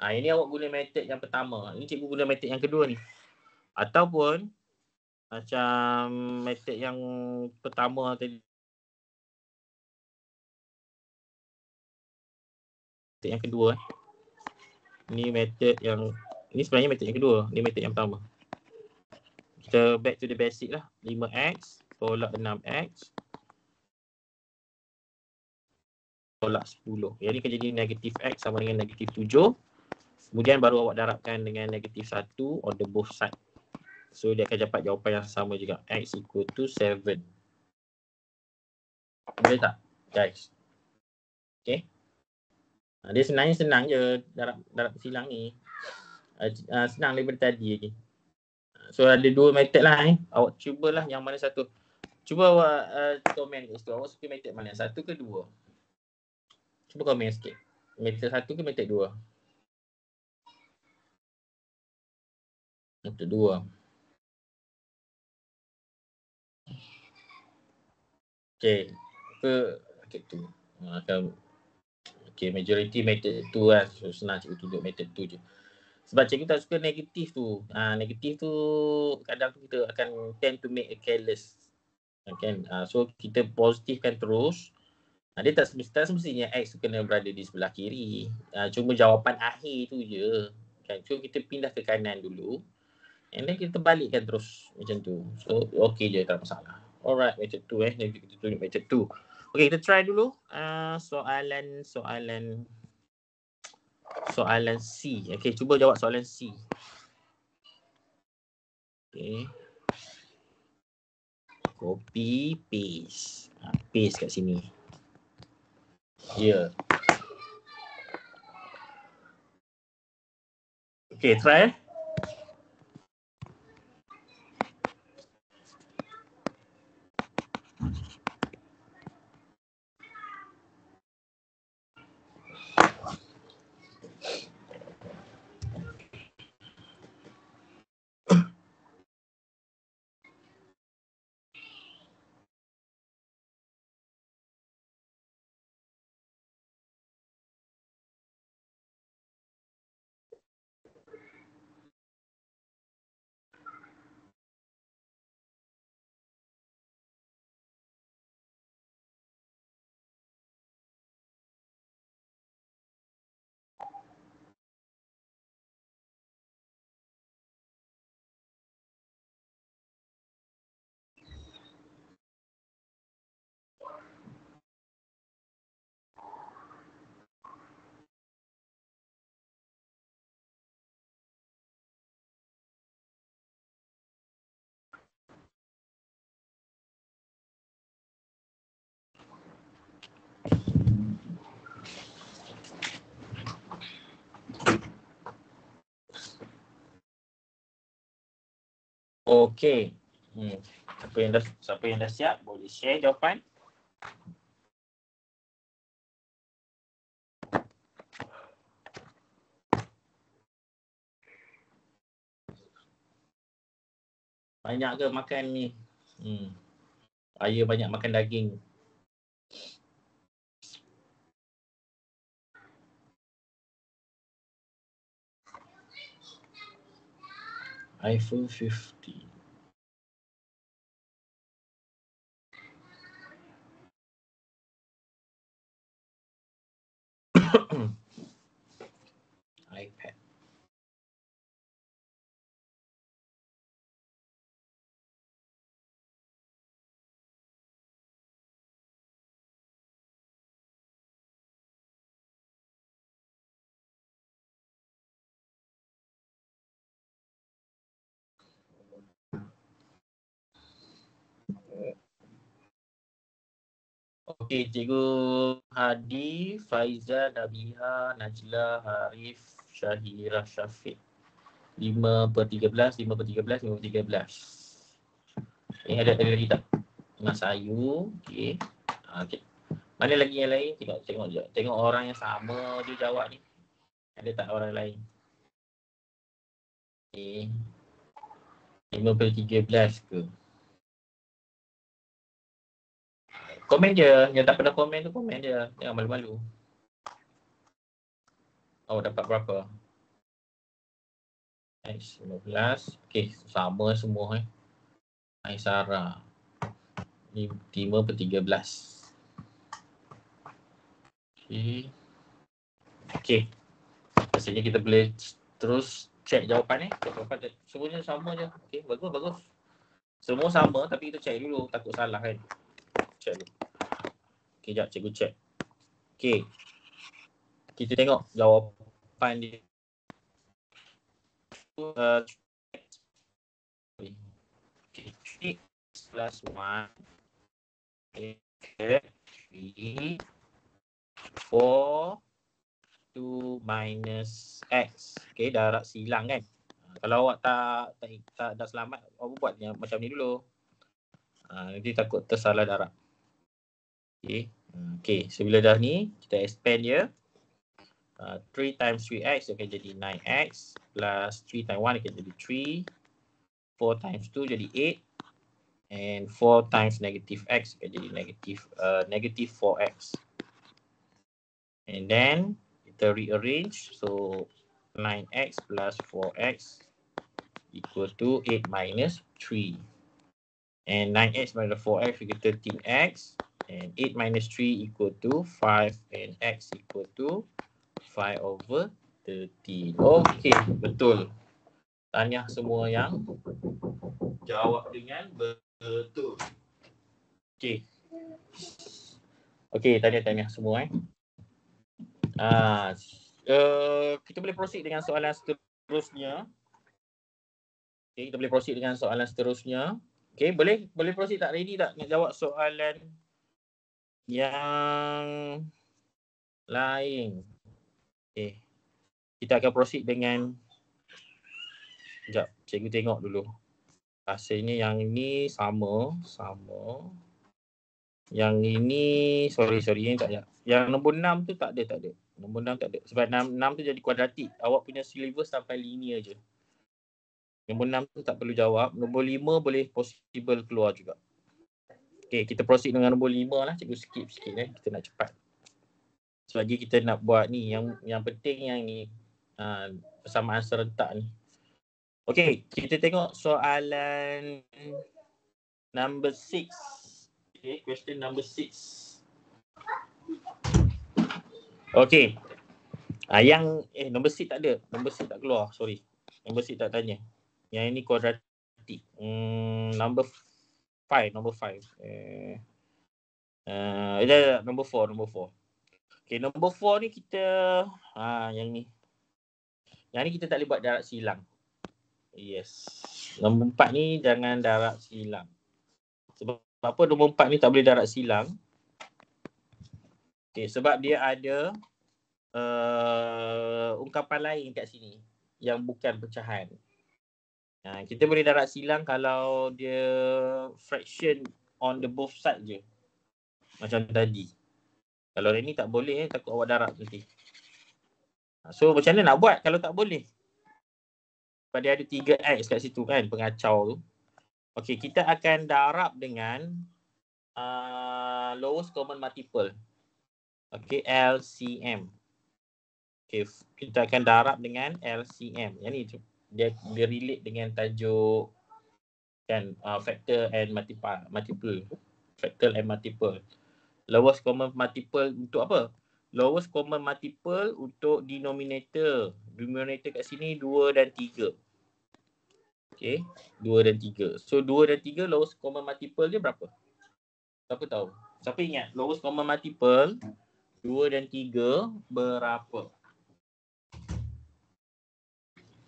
ini awak guna method yang pertama. Ini cikgu guna method yang kedua ni. Ataupun macam method yang pertama tadi. Method yang kedua. Ini sebenarnya method yang kedua. Ini method yang pertama. Kita back to the basic lah. 5x tolak 6x tolak 10. Yang ni akan jadi negatif x sama dengan negatif 7. Kemudian baru awak darabkan dengan negatif 1 on the both side. So dia akan dapat jawapan yang sama juga. X equal to 7. Boleh tak guys? Okay. Dia sebenarnya senang je darab silang ni. Senang daripada tadi lagi. So ada dua method lah Awak cubalah yang mana satu. Cuba awak komen kat situ. Awak suka method mana? Satu ke dua? Cuba komen sikit. Method satu ke method dua? Method dua. Okay. Method tu. Okay, majority method tu lah. So senang cikgu tunjuk method tu je. Sebab cikgu tak suka negatif tu. Negatif tu kadang tu kita akan tend to make a careless. Kan? So kita positifkan terus. Dia tak semestinya X tu kena berada di sebelah kiri. Cuma jawapan akhir tu je. Kan? So kita pindah ke kanan dulu. And then kita balikkan terus macam tu. So okay je, tak masalah. Alright, method 2 Nanti kita tunjuk method 2. Okay, kita try dulu. Soalan C. Okay, cuba jawab soalan C. Okay. Copy, paste. Paste kat sini. Ya. Okay, try. Okey. Siapa yang dah siap boleh share jawapan. Banyak ke makan ni? Ayah banyak makan daging. iPhone 50. iPad. Okey, Cikgu Hadi, Faiza, Nabiha, Najla, Harif, Syahira, Syafiq. 5/13, 5/13, 5/13. Ini ada lagi tak? Mas Ayu, okey. Okey. Mana lagi yang lain? Tengok je. Tengok orang yang sama je jawab ni. Ada tak orang lain? Okey. 5/13 ke? Komen je. Yang tak pernah komen tu komen je. Jangan malu-malu. Oh, dapat berapa? X 15. Okey, sama semua Aisara. 5/13. Okey. Okey. Maksudnya kita boleh terus check jawapan ni. Jawapan semuanya sama je. Okey, bagus. Semua sama tapi kita check dulu. Takut salah kan. Check dulu. Okey, jap cikgu check. Okey. Kita tengok jawapan dia. Okay, 3 plus 1 3 4 2 minus X. Okay, darab silang kan. Kalau awak tak selamat, awak buat macam ni dulu. Nanti takut tersalah darab. Okay, so bila dah ni, kita expand dia. 3 times 3x akan jadi 9x plus 3 times 1 akan jadi 3. 4 times 2 jadi 8. And 4 times negative x akan jadi negative 4x. And then kita rearrange. So 9x plus 4x equal to 8 minus 3. And 9x minus 4x equal to 13x. And 8 minus 3 equal to 5. And x equal to 5/13. Okay, betul. Tahniah semua yang jawab dengan betul. Okay. Okay, tahniah semua kita boleh proceed dengan soalan seterusnya. Okay, kita boleh proceed dengan soalan seterusnya. Okay, boleh proceed tak? Ready tak nak jawab soalan yang lain? Okay, kita akan proceed dengan sekejap, cikgu tengok dulu. Rasanya yang ni sama. Yang ini sorry yang tak ada. Yang nombor 6 tu tak ada. Nombor 6 tak ada. Sebab 6 tu jadi kuadratik. Awak punya syllabus sampai linear je. Nombor 6 tu tak perlu jawab. Nombor 5 boleh possible keluar juga. Okay, kita proceed dengan nombor 5 lah. Cikgu skip sikit kita nak cepat. Sebab lagi kita nak buat ni. Yang penting yang ni. Persamaan serentak ni. Okay, kita tengok soalan number 6. Okay, question number 6. Okay. Yang nombor 6 tak ada. Nombor 6 tak keluar. Sorry. Nombor 6 tak tanya. Yang ini kuadratik. Number 5. Nombor 5. Nombor 4. Okay, nombor 4 ni kita yang ni. Yang ni kita tak boleh buat darab silang. Yes. Nombor 4 ni jangan darab silang. Sebab apa nombor 4 ni tak boleh darab silang? Okay, sebab dia ada ungkapan lain kat sini yang bukan pecahan. Kita boleh darab silang kalau dia fraction on the both side je. Macam tadi. Kalau ni tak boleh, takut awak darab nanti. So macam mana nak buat kalau tak boleh? Pada ada 3x kat situ kan, pengacau tu. Okey, kita akan darab dengan lowest common multiple. Okey, LCM. Okey, kita akan darab dengan LCM. Yang ni dia relate dengan tajuk kan, factor and multiple. Factor and multiple. Lowest common multiple untuk apa? Lowest common multiple untuk denominator. Denominator kat sini 2 dan 3. Okay, 2 dan 3. So 2 dan 3 lowest common multiple dia berapa? Siapa tahu? Siapa ingat lowest common multiple 2 dan 3 berapa?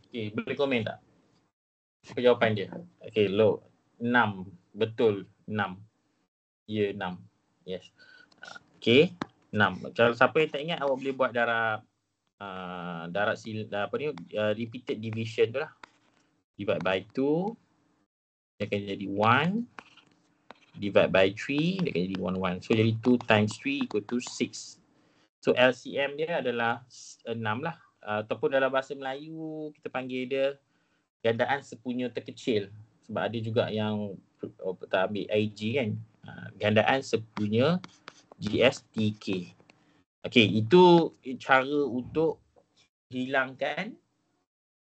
Okay, boleh komen tak? Apa jawapan dia? Okay, 6. Betul, 6. Ya, 6. Yes. Okay, 6. Kalau siapa yang tak ingat, awak boleh buat darab repeated division tu lah. Divide by 2, dia akan jadi 1. Divide by 3, dia akan jadi 1, 1. So jadi 2 times 3 equal to 6. So LCM dia adalah 6 lah. Ataupun dalam bahasa Melayu kita panggil dia gandaan sepunya terkecil. Sebab ada juga yang tak ambil IG kan. Gandaan sepunya GSTK. Okey, itu cara untuk hilangkan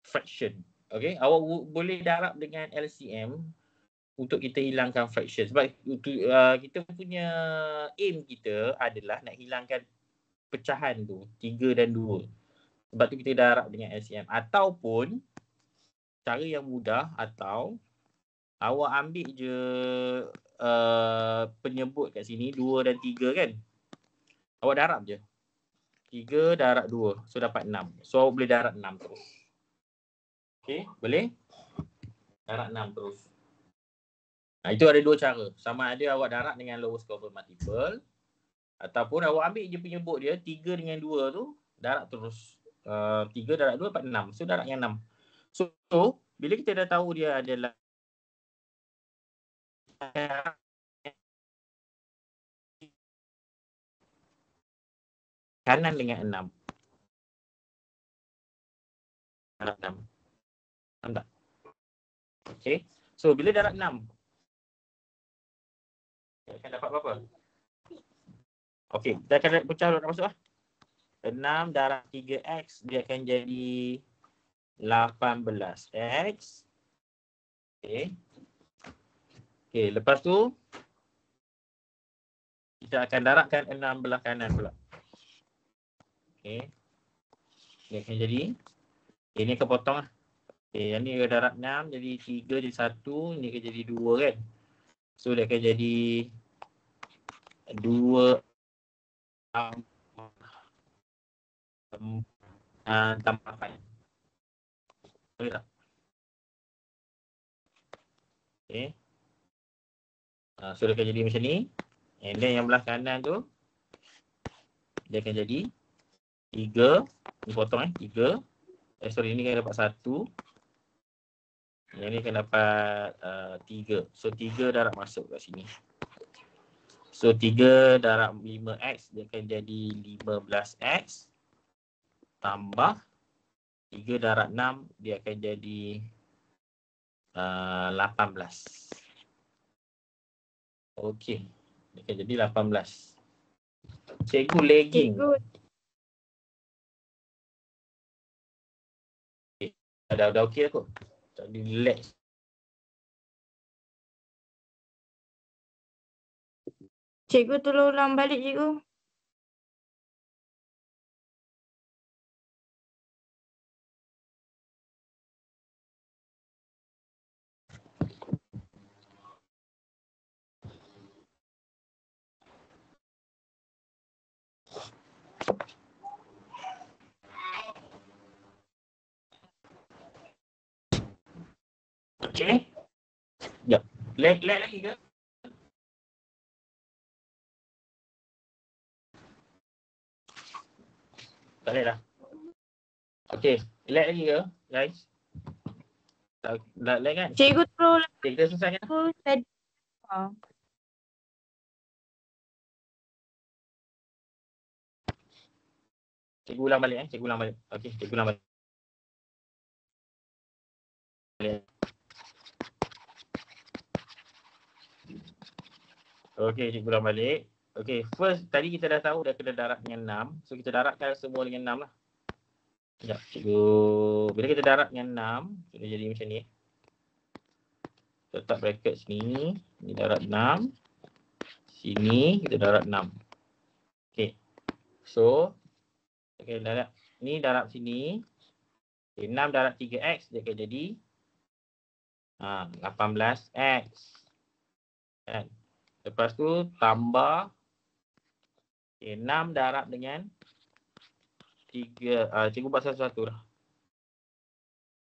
fraction. Okey, awak boleh darab dengan LCM untuk kita hilangkan fraction. Sebab kita punya aim kita adalah nak hilangkan pecahan tu 3 dan 2. Sebab tu kita darab dengan LCM. Ataupun cara yang mudah, atau awak ambil je penyebut kat sini 2 dan 3 kan. Awak darab je. 3 darab 2. So dapat 6. So awak boleh darab 6 terus. Okay, boleh? Darab 6 terus. Itu ada 2 cara. Sama ada awak darab dengan lowest common multiple, ataupun awak ambil je penyebut dia 3 dengan 2 tu, darab terus. 3 darab 2 dapat 6. So darab dengan 6. So bila kita dah tahu dia adalah kanan dengan 6. Darab 6. Faham tak? Okay. So bila darab 6, dia akan dapat berapa? Okay, kita akan pecah dulu, nak masuk lah. 6 darab 3x, dia akan jadi 18x. Okay. Okay, lepas tu kita akan darabkan 6 belah kanan pula. Okay. Dia akan jadi, ini akan potong lah. Okay, yang ni akan darab 6, jadi 3 jadi 1, ni akan jadi 2 kan. So dia akan jadi 2 tambah 4. Boleh tak? Okay. So dia akan jadi macam ni. And then yang belah kanan tu, dia akan jadi 3. Ni potong 3. Sorry, ni akan dapat 1. Yang ni akan dapat 3. So 3 darab masuk kat sini. So 3 darab 5x, dia akan jadi 15x. Tambah 3 darab 6, dia akan jadi 18. Okey. Dia akan jadi 18. Cikgu lagging. Cikgu. Dah okey aku. Tadi lag. Cikgu tolong ulang balik cikgu. Okey. Jap. Lag lagi ke? Tak boleh dah. Okey. Lag lagi ke, guys? Dah lag kan? Cikgu terus Okay, kita selesai kan? tadi. Cikgu ulang balik Cikgu ulang balik. Okey, cikgu ulang balik. Okey, cikgu ulang balik. Okey, first tadi kita dah tahu dah kena darab dengan 6. So kita darabkan semua dengan 6 lah. Sekejap, cikgu. Bila kita darab dengan 6, sudah jadi macam ni. Letak bracket sini. Ni darab 6. Sini kita darab 6. Okey. So, okey, darab. Ni darab sini. Okay, 6 darab 3x dia akan jadi 18x. Kan? Lepas tu tambah 6 darab dengan 3. Cikgu buat satu-satu lah.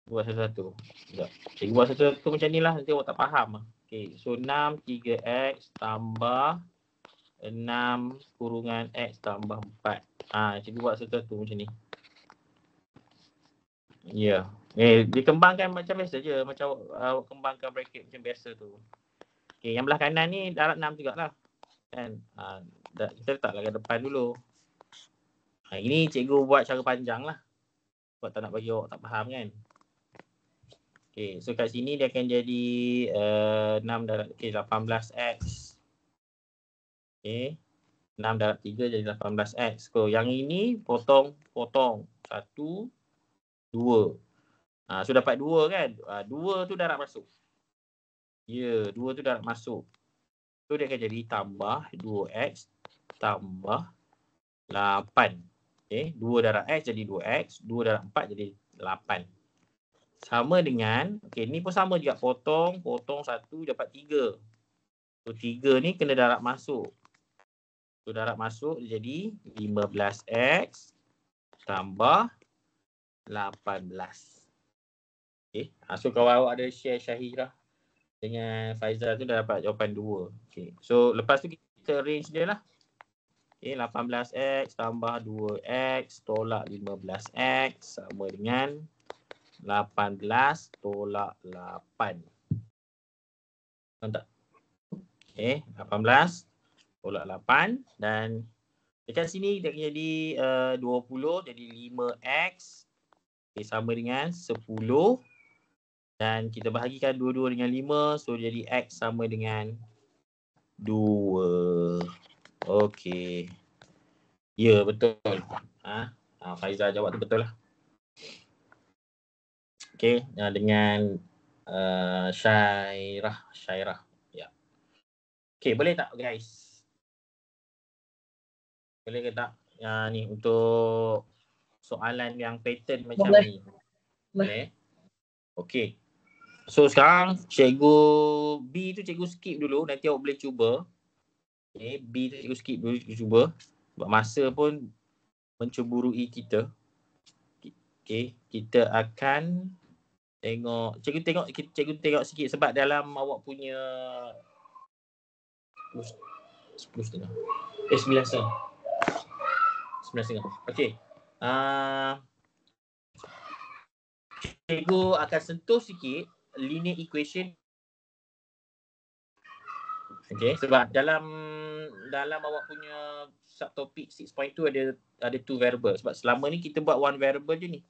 Buat satu-satu. Sekejap. Cikgu buat satu-satu macam ni lah. Nanti awak tak faham lah. Okay. So 6 3x tambah 6 kurungan x tambah 4. Cikgu buat satu-satu macam ni. Ya. Dikembangkan macam biasa je. Macam awak kembangkan bracket macam biasa tu. Okay. Yang belah kanan ni darab 6 jugalah. Kan? Kita letaklah ke depan dulu. Ini cikgu buat cara panjang lah. Sebab tak nak bagi awak tak faham kan. Okay, so kat sini dia akan jadi 18x. Okay, 6 darab 3 jadi 18x. So yang ini potong. 1, 2. So dapat 2 kan. 2 tu darab masuk. Ya, 2 tu darab masuk. So dia akan jadi tambah 2x tambah 8. Okay, 2 darab x jadi 2x. 2 darab 4 jadi 8. Sama dengan, okay, ni pun sama juga. Potong 1 dapat 3. So 3 ni kena darab masuk. So darab masuk dia jadi 15x tambah 18. Okay, so kalau awak ada share Syahirah dengan Faizal tu dah dapat jawapan 2. Okay, so lepas tu kita range dia lah. Okay, 18x tambah 2x tolak 15x sama dengan 18 tolak 8. Faham tak? Okay, 18 tolak 8 dan dekat sini dia akan jadi 20 jadi 5x. Okay, sama dengan 10 dan kita bahagikan 22 dengan 5 so jadi x sama dengan 2. Okey. Ya, betul. Faizal jawab tu betul lah. Okey, dengan Syairah. Ya. Okey, boleh tak guys? Boleh ke tak? Ni untuk soalan yang pattern macam ni. Boleh? Okey. So sekarang cikgu B tu cikgu skip dulu, nanti awak boleh cuba. Okay, B tu cikgu skip dulu, cikgu cuba. Sebab masa pun menceburui kita. Okay, kita akan tengok. Cikgu tengok sikit sebab dalam awak punya 10.30. 9.30. 9.30. Okay. Cikgu akan sentuh sikit linear equation. Okay, sebab dalam awak punya subtopik 6.2 ada 2 variable. Sebab selama ni kita buat 1 variable je ni.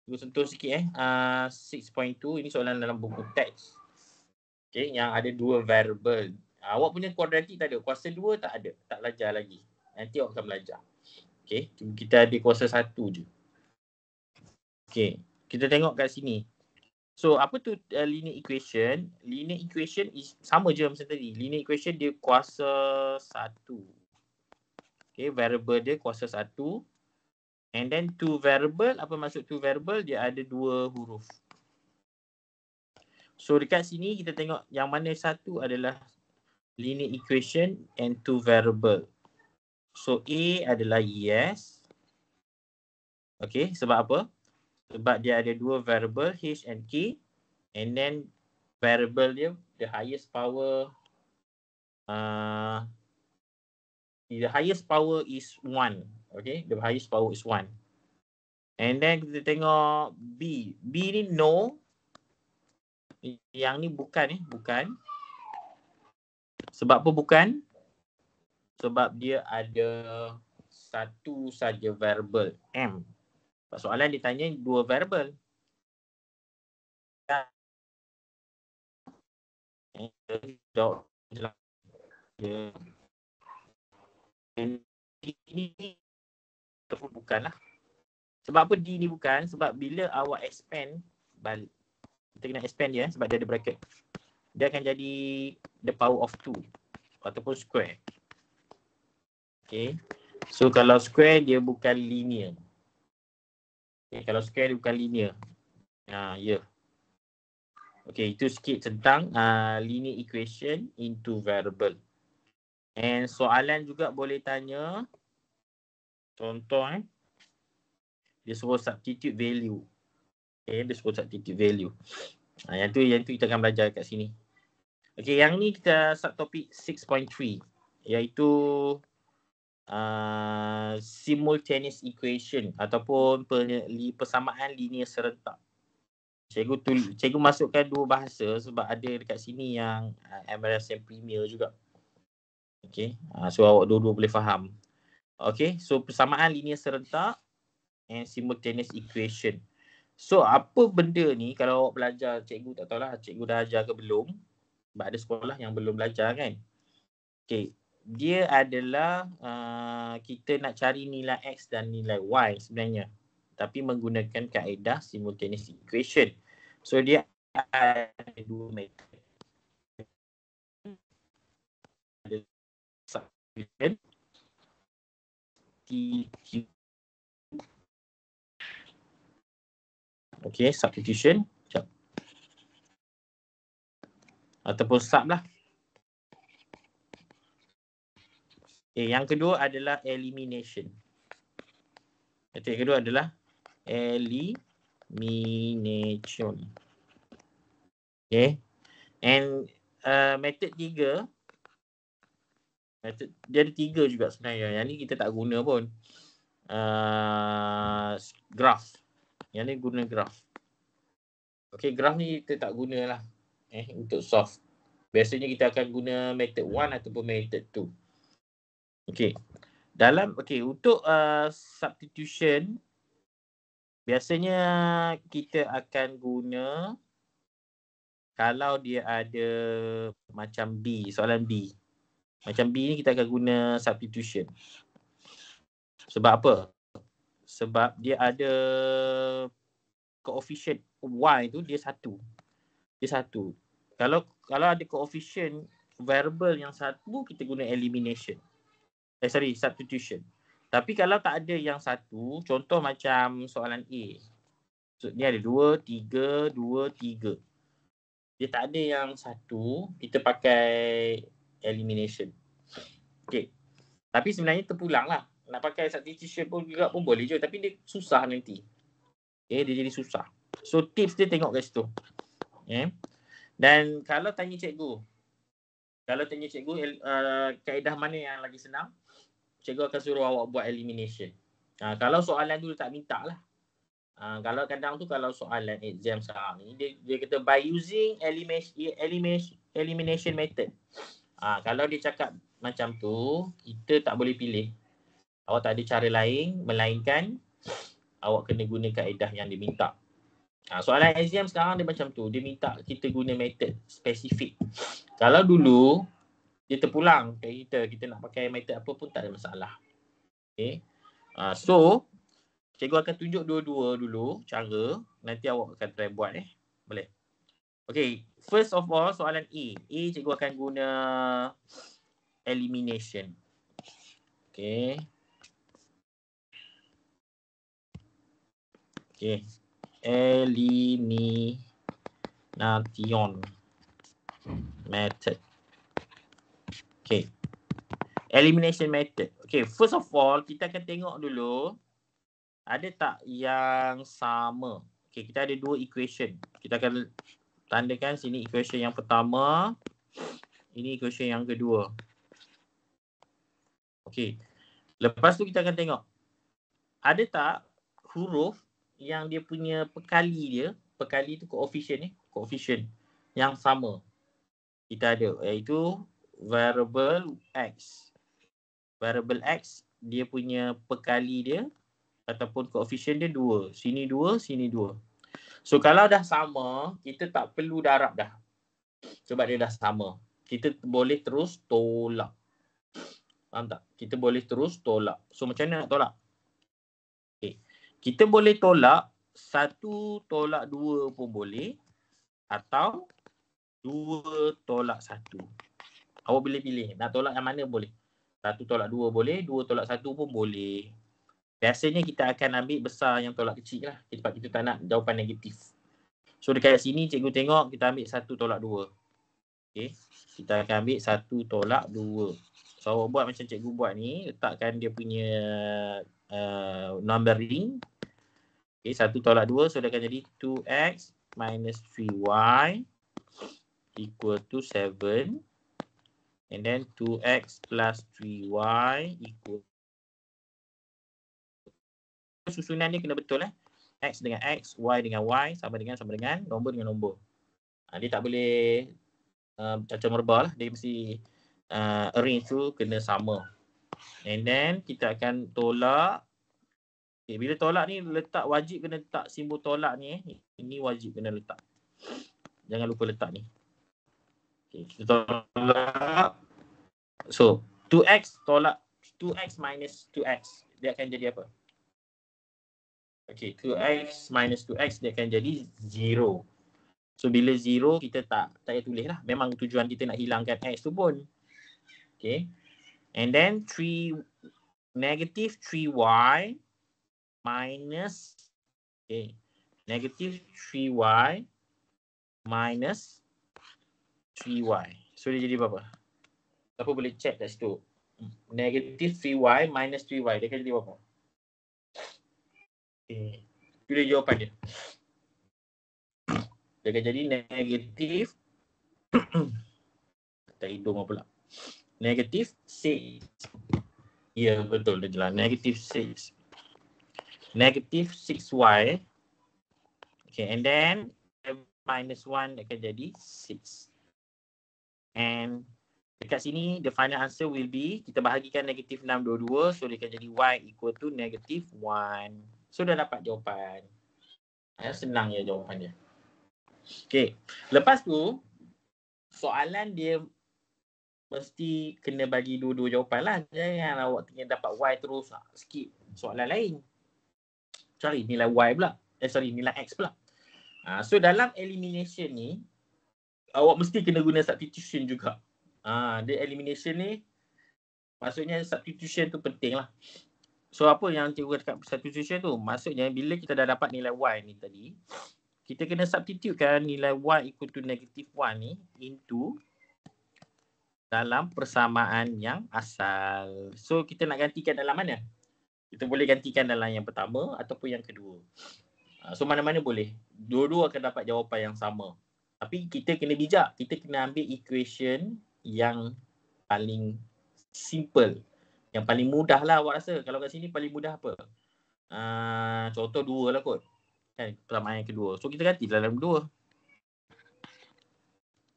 Cikgu sentuh sikit 6.2 ini soalan dalam buku teks. Okay, yang ada 2 variable. Awak punya kuadratik tak ada. Kuasa 2 tak ada. Tak belajar lagi. Nanti awak akan belajar. Okay, kita ada kuasa 1 je. Okay, kita tengok kat sini. So, apa tu linear equation? Linear equation is sama je macam tadi. Linear equation dia kuasa 1. Okay, variable dia kuasa 1. And then 2 variable, apa maksud 2 variable? Dia ada 2 huruf. So, dekat sini kita tengok yang mana satu adalah linear equation and 2 variable. So, A adalah yes. Okay, sebab apa? Sebab dia ada 2 variable H and K. And then variable dia, the highest power is 1. Okay, the highest power is 1. And then kita tengok B. B ni no. Yang ni bukan. Sebab apa bukan? Sebab dia ada satu saja variable M. Soalan dia tanya dua variable. Ini bukanlah. Sebab apa D ni bukan? Sebab bila awak expand balik, kita kena expand dia sebab dia ada bracket. Dia akan jadi the power of 2 ataupun square. Okay. So kalau square dia bukan linear. Okay, kalau square dia bukan linear. Ya. Okay, itu sikit tentang linear equation into variable. And soalan juga boleh tanya, contoh dia suruh substitute value. Okay, dia suruh substitute value. Yang tu kita akan belajar kat sini. Okay, yang ni kita subtopik 6.3 iaitu simultaneous equation ataupun persamaan linear serentak. Cikgu masukkan dua bahasa sebab ada dekat sini yang MRSM Premier juga. Okay, so awak dua-dua boleh faham. Okay, so persamaan linear serentak and simultaneous equation. So apa benda ni kalau awak belajar, cikgu tak tahulah cikgu dah ajar ke belum. Sebab ada sekolah yang belum belajar kan. Okay, dia adalah kita nak cari nilai X dan nilai Y sebenarnya. Tapi menggunakan kaedah simultaneous equation. So dia ada dua metod. Ada substitution. Okay, substitution. Sekejap. Ataupun sub lah. Okay, yang kedua adalah elimination. Metode yang kedua adalah elimination. Okay. And metode tiga, dia ada tiga juga sebenarnya. Yang ni kita tak guna pun. Graph. Yang ni guna graph. Okay, graph ni kita tak gunalah untuk solve. Biasanya kita akan guna method 1 ataupun method 2. Okay. Untuk substitution, biasanya kita akan guna kalau dia ada macam B, soalan B. Macam B ni kita akan guna substitution. Sebab apa? Sebab dia ada coefficient Y tu dia satu. Dia satu. Kalau ada coefficient variable yang satu, kita guna elimination. Substitution. Tapi kalau tak ada yang satu, contoh macam soalan A. So, ni ada 2, 3, 2, 3. Dia tak ada yang satu, kita pakai elimination. Okay. Tapi sebenarnya terpulang lah. Nak pakai substitution pun juga pun boleh je. Tapi dia susah nanti. Okay, dia jadi susah. So tips dia tengok kat situ. Okay. Dan kalau tanya cikgu, kaedah mana yang lagi senang, cikgu akan suruh awak buat elimination. Kalau soalan tu tak minta lah. Kalau kadang tu kalau soalan exam sekarang ni, dia kata by using elimination method. Kalau dia cakap macam tu, kita tak boleh pilih. Awak tak ada cara lain melainkan awak kena guna kaedah yang dia minta. Soalan exam sekarang dia macam tu. Dia minta kita guna method spesifik. Kalau dulu, dia terpulang kat kita nak pakai method apa pun tak ada masalah. Okay. So, cikgu akan tunjuk dua-dua dulu cara. Nanti awak akan try buat Boleh. Okay. First of all, soalan A. Cikgu akan guna elimination. Okay. Okay. Elimination method. Okay. Elimination method. Okay. First of all, kita akan tengok dulu ada tak yang sama. Okay. Kita ada dua equation. Kita akan tandakan sini equation yang pertama. Ini equation yang kedua. Okay. Lepas tu kita akan tengok. Ada tak huruf yang dia punya pekali tu coefficient. Coefficient. yang sama kita ada, iaitu variable X. Variable X dia punya perkali dia ataupun koefisien dia 2. Sini 2, sini 2. So kalau dah sama, kita tak perlu darab dah. Sebab dia dah sama. Kita boleh terus tolak. Faham tak? Kita boleh terus tolak. So macam mana nak tolak? Okay. Kita boleh tolak 1 tolak 2 pun boleh. Atau 2 tolak 1. Awak boleh pilih. Nak tolak yang mana boleh. 1 tolak 2 boleh. 2 tolak 1 pun boleh. Biasanya kita akan ambil besar yang tolak kecil lah. Sebab kita tak nak jawapan negatif. So dekat sini cikgu tengok kita ambil 1 tolak 2. Okay. Kita akan ambil 1 tolak 2. So awak buat macam cikgu buat ni. Letakkan dia punya numbering. Okay, 1 tolak 2. So dia akan jadi 2x minus 3y equal to 7. And then 2x plus 3y equal. Susunan dia kena betul X dengan X, Y dengan Y, sama dengan nombor dengan nombor. Dia tak boleh cacah merbah lah. Dia mesti arrange tu kena sama. And then kita akan tolak. Okay, bila tolak ni wajib kena letak simbol tolak ni. Ini wajib kena letak. Jangan lupa letak ni. Okay, kita tolak. So 2x tolak 2x minus 2x. Dia akan jadi apa? Okay, 2x minus 2x dia akan jadi 0. So bila 0 kita tak payah tulis lah. Memang tujuan kita nak hilangkan x tu pun. Okay. And then negative 3y minus negative 3y minus 3y. So dia jadi berapa? Apa boleh check kat situ? Negative 3y minus 3y dia akan jadi berapa? Okay. Itu dia jawapan dia. Dia akan jadi negatif tak hidung pula. Negatif 6. Ya, betul dia jelas. Negatif 6. Negatif 6y. Okay, and then minus 1 akan jadi 6. And dekat sini, the final answer will be, kita bahagikan negatif 6 dua-dua. So, dia akan jadi y equal to negatif 1. So, dah dapat jawapan. Senang je jawapan dia. Okay. Lepas tu, soalan dia mesti kena bagi dua-dua jawapan lah. Jangan awak tengah dapat y terus skip soalan lain. Sorry, nilai y pula. Nilai x pula. So dalam elimination ni, awak mesti kena guna substitution juga. Dia elimination ni, maksudnya substitution tu penting lah. So apa yang cikgu cakap substitution tu? Maksudnya bila kita dah dapat nilai y ni tadi, kita kena substitutekan nilai y equal to negative 1 ni into dalam persamaan yang asal. So kita nak gantikan dalam mana? Kita boleh gantikan dalam yang pertama ataupun yang kedua. So mana-mana boleh. Dua-dua akan dapat jawapan yang sama. Tapi kita kena bijak. Kita kena ambil equation yang paling simple. Yang paling mudah lah awak rasa. Kalau kat sini paling mudah apa? Contoh 2 lah kot. Kan, persamaan yang kedua. So kita ganti dalam 2.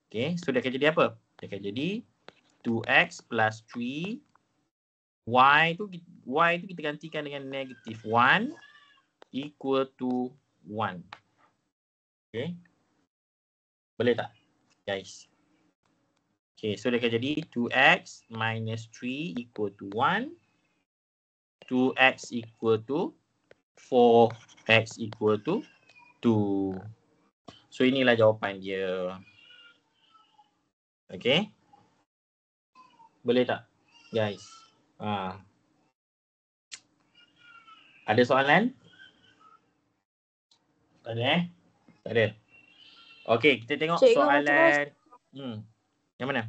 Okay, so dia akan jadi apa? Dia akan jadi 2x plus 3. Y tu kita gantikan dengan negative 1 equal to 1. Okay. Boleh tak, guys? Okay, so dia akan jadi 2x minus 3 equal to 1. 2x equal to 4x equal to 2. So inilah jawapan dia. Okay. Boleh tak, guys? Ada soalan? Tak ada Tak ada. Okay, kita tengok Cikgu, soalan. Yang mana?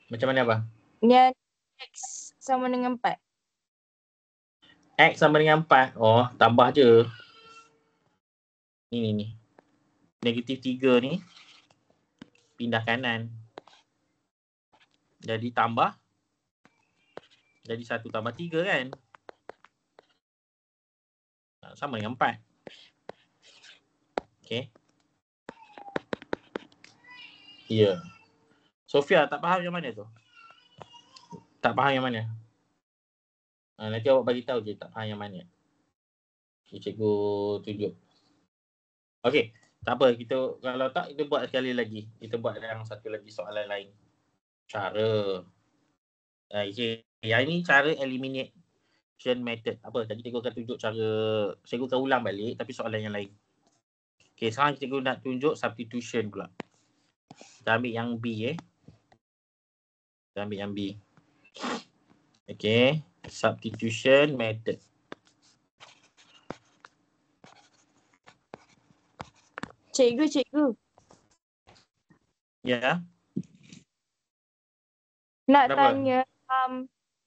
Macam mana apa? Yang X sama dengan 4. X sama dengan 4. Oh, tambah je. Ni. Negatif 3 ni. Pindah kanan. Jadi tambah. Jadi 1 tambah 3 kan? Sama dengan 4. Okay. Ya. Sofia, tak faham yang mana tu? Tak faham yang mana? Nanti awak bagi tahu je tak faham yang mana. Okay, cikgu tunjuk. Okey, tak apa. Kalau tak, kita buat sekali lagi. Kita buat yang satu lagi soalan lain. Cara. Okay. Yang ini cara elimination method. Apa? Tadi cikgu akan tunjuk cara. Cikgu akan ulang balik tapi soalan yang lain. Okay, sekarang cikgu nak tunjuk substitution pula. Kita ambil yang B Kita ambil yang B. Okay. Substitution method. Cikgu. Ya. Nak Kenapa? tanya,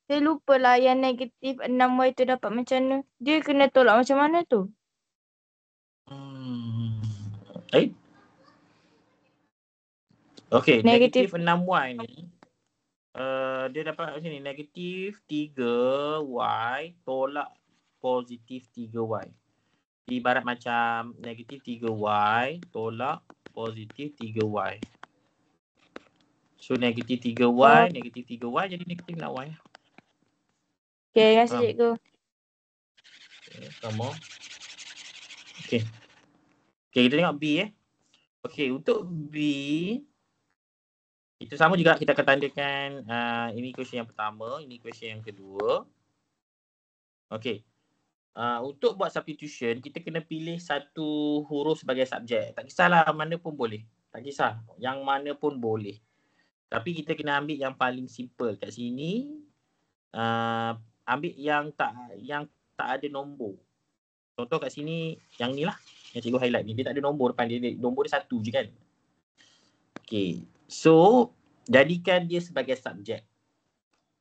saya lupa lah yang negatif 6Y tu dapat macam mana. Dia kena tolak macam mana tu? Okay, Negatif. negatif 6Y ni. Dia dapat macam ni. Negatif 3Y tolak positif 3Y. Ibarat macam negatif 3Y tolak positif 3Y. So negatif 3Y, negatif 3Y jadi negatif 6Y. Okay, terima kasih cikgu. Okay, sama. Okay. Okay, kita tengok B Okay, untuk B, kita sama juga, kita akan tandakan ini question yang pertama, ini question yang kedua. Okay. Untuk buat substitution, kita kena pilih satu huruf sebagai subjek. Tak kisahlah mana pun boleh. Tak kisah. Yang mana pun boleh. Tapi kita kena ambil yang paling simple kat sini. Ambil yang tak ada nombor. Contoh kat sini, yang ni lah. Yang cikgu highlight ni. Dia tak ada nombor depan dia. Nombor dia 1 je kan. Okay. So, jadikan dia sebagai subjek.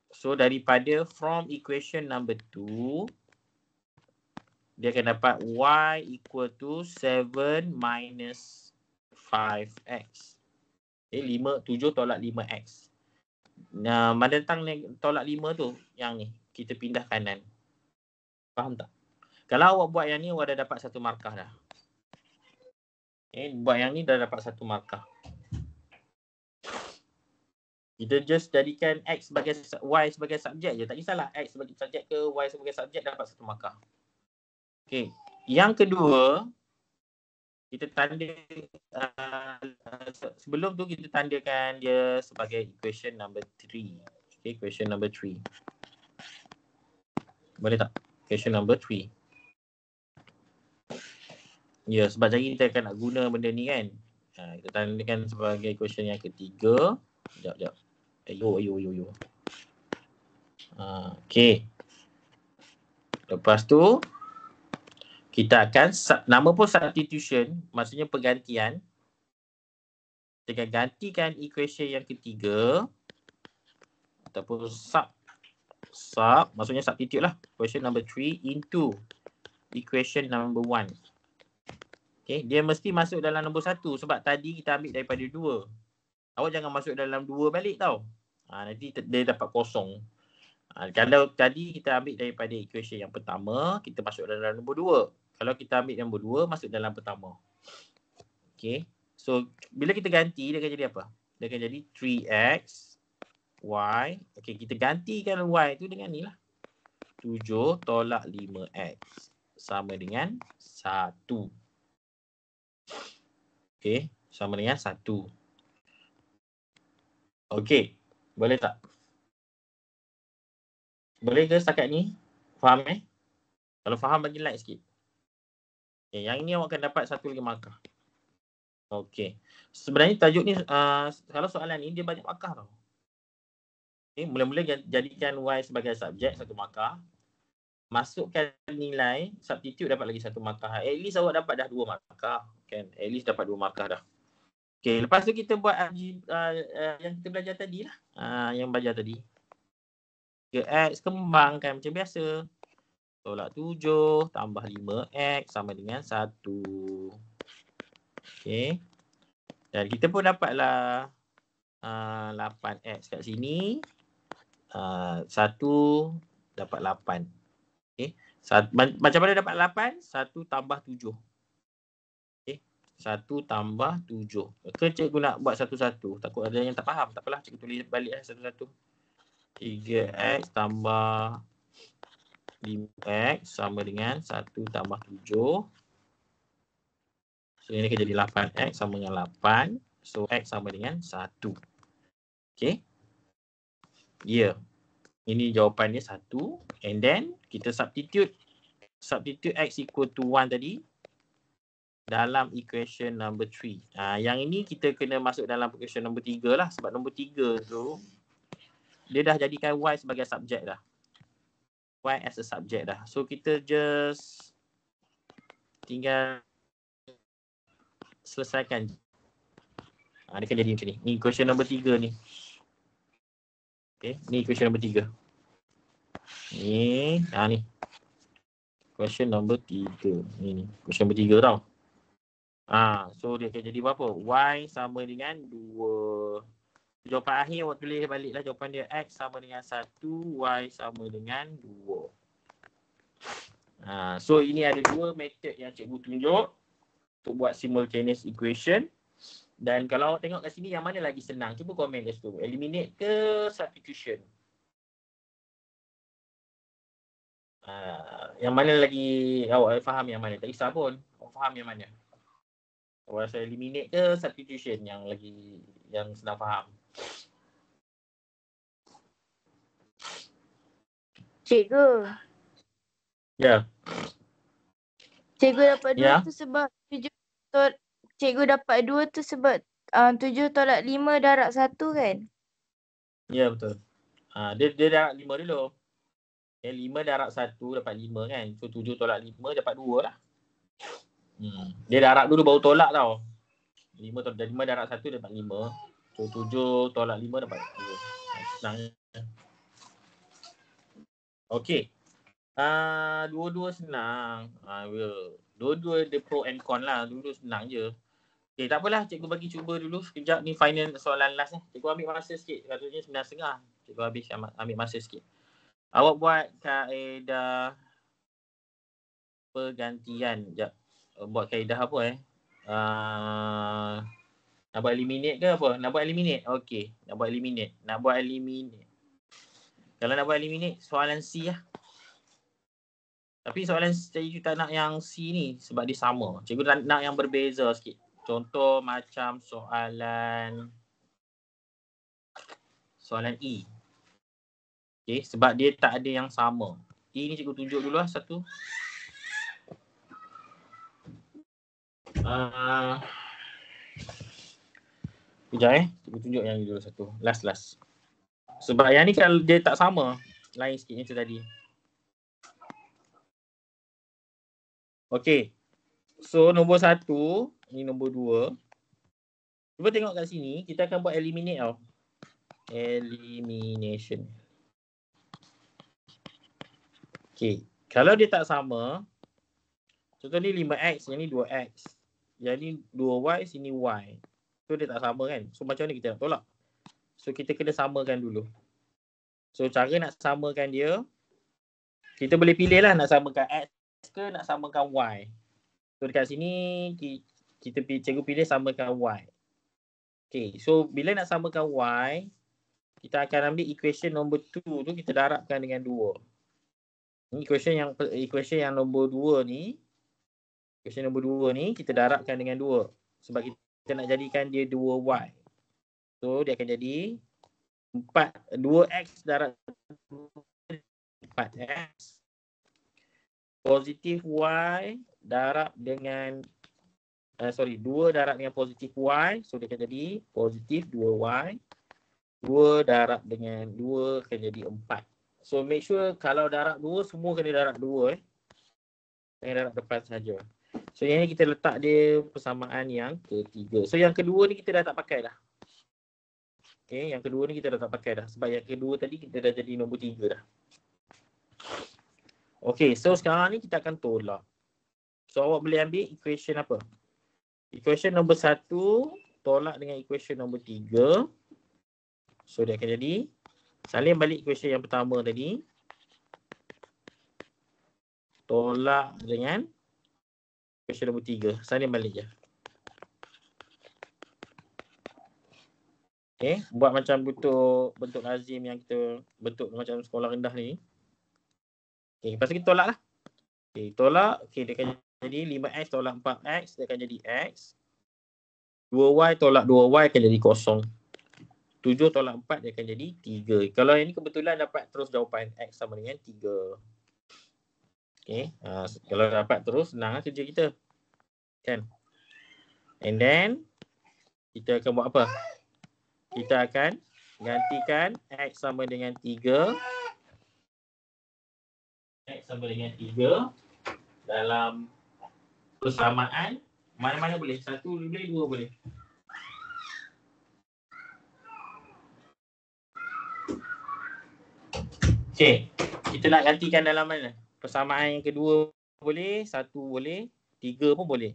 So, daripada from equation number 2, dia akan dapat y equal to 7 minus 5x. Okay, 7 tolak 5x. Nah, mana datang tolak 5 tu? Yang ni. Kita pindah kanan. Faham tak? Kalau awak buat yang ni, awak dah dapat 1 markah dah. Okay, buat yang ni dah dapat 1 markah. Kita just jadikan x sebagai y sebagai subjek je. Tak kisahlah x sebagai subjek ke y sebagai subjek, dapat 1 markah. Okay. Yang kedua, kita tanda sebelum tu kita tandakan dia sebagai equation number 3. Okay, equation number 3. Boleh tak? Equation number 3. Ya, sebab jadi kita akan nak guna benda ni kan. Kita tandakan sebagai equation yang ketiga. Sekejap. Ayo. Okay. Lepas tu, kita akan, nama pun substitution, maksudnya pergantian. Kita akan gantikan equation yang ketiga ataupun sub, maksudnya substitute lah, equation number 3 into equation number 1. Okay, dia mesti masuk dalam nombor 1 sebab tadi kita ambil daripada 2. Awak jangan masuk dalam 2 balik tau. Nanti dia dapat kosong. Kalau tadi kita ambil daripada equation yang pertama, kita masuk dalam nombor 2. Kalau kita ambil nombor 2, masuk dalam pertama. Okay. So, bila kita ganti, dia akan jadi apa? Dia akan jadi 3x, y. Okay, kita gantikan y tu dengan ni lah. 7 tolak 5x. Sama dengan 1. Okay, sama dengan 1. Okay, boleh tak? Boleh ke setakat ni? Faham Kalau faham, bagi like sikit. Okay, yang ini awak akan dapat 1 lagi markah. Okay. Sebenarnya tajuk ni, kalau soalan ni, dia banyak markah tau. Okay, mula-mula jadikan y sebagai subjek, 1 markah. Masukkan nilai, substitute dapat lagi 1 markah. At least awak dapat dah 2 markah. Kan? At least dapat 2 markah dah. Okay, lepas tu kita buat yang kita belajar tadi lah. Yang belajar tadi. X kembangkan macam biasa. Tolak 7 tambah 5x sama dengan 1. Okay. Dan kita pun dapatlah 8x kat sini. 1 dapat 8. Okay. Macam mana dapat 8? 1 tambah 7. Okay. 1 tambah 7. Ke cikgu nak buat satu-satu? Takut ada yang tak faham. Tak apalah, cikgu tulis balik satu-satu. 3x tambah 5x sama dengan 1 tambah 7. So ini akan jadi 8x sama dengan 8. So x sama dengan 1. Okay. Ya. Yeah. Ini jawapannya 1. And then kita substitute x equal to 1 tadi dalam equation number 3. Yang ini kita kena masuk dalam equation number 3 lah. Sebab nombor 3 tu dia dah jadikan y sebagai subjek dah. Y as a subject dah. So kita just tinggal selesaikan. Dia akan jadi macam ni. Ni equation number 3 ni. Okay, ni equation number 3. Ni, ni. Question number 3. Ni question number 3 tau. So dia akan jadi berapa? Y sama dengan 2. Jawapan akhir awak tulis baliklah jawapan dia. X sama dengan 1, Y sama dengan 2. So ini ada 2 method yang cikgu tunjuk untuk buat simultaneous equation. Dan kalau awak tengok kat sini yang mana lagi senang? Cuba komen kat situ. Eliminate ke substitution? Yang mana lagi awak faham yang mana? Tak kisah pun. Awak faham yang mana? Awak rasa eliminate ke substitution yang senang faham? Cikgu. Ya. Cikgu dapat 2 tu sebab 7 cikgu dapat 2 tu sebab 7 tolak 5 darab 1 kan? Ya, betul. Dia darab 5 dulu. 5 darab 1 dapat 5 kan. So 7 tolak 5 dapat 2 lah. Dia darab dulu baru tolak tau. 5 darab 1 dapat 5. So 7 tolak 5 dapat 2. Senang. Okey. Dua-dua senang. Dua-dua ada pro and con lah. Dua-dua senang je. Okay, tak apalah. Cikgu bagi cuba dulu sekejap ni final soalan last ni. Cikgu ambil masa sikit. Katanya 9.30. Cikgu habis ambil masa sikit. Awak buat kaedah pergantian. Sekejap. Buat kaedah apa nak buat eliminate ke apa? Nak buat eliminate? Okey. Nak buat eliminate. Kalau nak buat eliminate, soalan C lah. Tapi soalan cikgu tak nak yang C ni sebab dia sama. Cikgu nak yang berbeza sikit. Contoh macam soalan E. Okay, sebab dia tak ada yang sama. E ni cikgu tunjuk dulu lah satu. Sekejap cikgu tunjuk yang ni dulu satu. Last. Sebab yang ni kalau dia tak sama, lain sikit macam tadi. Okay. So nombor 1, ni nombor 2. Cuba tengok kat sini, kita akan buat eliminate tau. Elimination. Okay. Kalau dia tak sama, contoh ni 5x, yang ni 2x. Yang ni 2y, sini y. So dia tak sama kan? So macam mana kita nak tolak? So kita kena samakan dulu. So cara nak samakan dia, kita boleh pilih lah nak samakan x ke nak samakan y. So dekat sini cikgu pilih samakan y. Okay, so bila nak samakan y, kita akan ambil equation nombor 2 tu kita darabkan dengan 2. Ini equation yang nombor 2 ni. Equation nombor 2 ni kita darabkan dengan 2. Sebab kita nak jadikan dia 2y. So dia akan jadi 2x darab 4x. Positif y darab dengan 2 darab dengan positif y. So dia akan jadi positif 2y. 2 darab dengan 2 akan jadi 4. So make sure kalau darab 2 semua kena darab 2 Jangan darab depan saja. So yang ni kita letak dia persamaan yang ketiga. So yang kedua ni kita dah tak pakai dah. Okay, yang kedua ni kita dah tak pakai dah. Sebab yang kedua tadi kita dah jadi nombor 3 dah. Okay, so sekarang ni kita akan tolak. So awak boleh ambil equation apa? Equation nombor 1 tolak dengan equation nombor 3. So dia akan jadi, salin balik equation yang pertama tadi. Tolak dengan equation nombor 3. Salin balik je. Okay, buat macam bentuk lazim yang kita bentuk macam sekolah rendah ni. Okay, lepas tu kita tolak lah. Okay, tolak. Okay, dia akan jadi 5x tolak 4x, dia akan jadi x. 2y tolak 2y akan jadi kosong. 7 tolak 4 dia akan jadi 3. Kalau yang ni kebetulan dapat terus jawapan x sama dengan 3. Okay, kalau dapat terus, senang lah kerja kita. Kan? And then, kita akan buat apa? Kita akan gantikan x sama dengan 3. X sama dengan 3 dalam persamaan. Mana-mana boleh. 1 boleh, 2 boleh. Okay. Kita nak gantikan dalam mana? Persamaan yang kedua boleh, 1 boleh, 3 pun boleh.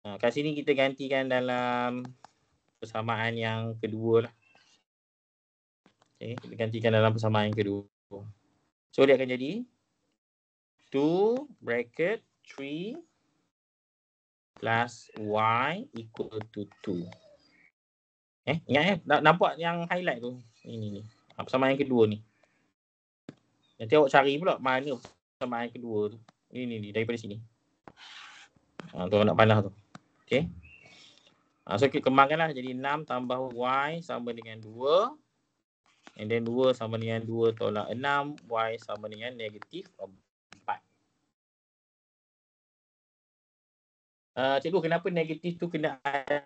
Kat sini kita gantikan dalam persamaan yang kedua lah. Okay, kita gantikan dalam persamaan yang kedua. So dia akan jadi 2 bracket 3 plus y equal to 2. Ingat nampak yang highlight tu. Ini. Persamaan yang kedua ni. Nanti awak cari pula mana persamaan yang kedua tu. Ini daripada sini. Tu nak panah tu. Okay. So kita kembangkanlah jadi 6 tambah y sama dengan 2. And then 2 sama dengan 2 tolak 6. Y sama dengan negatif 4. Cikgu, kenapa negatif tu kena ada?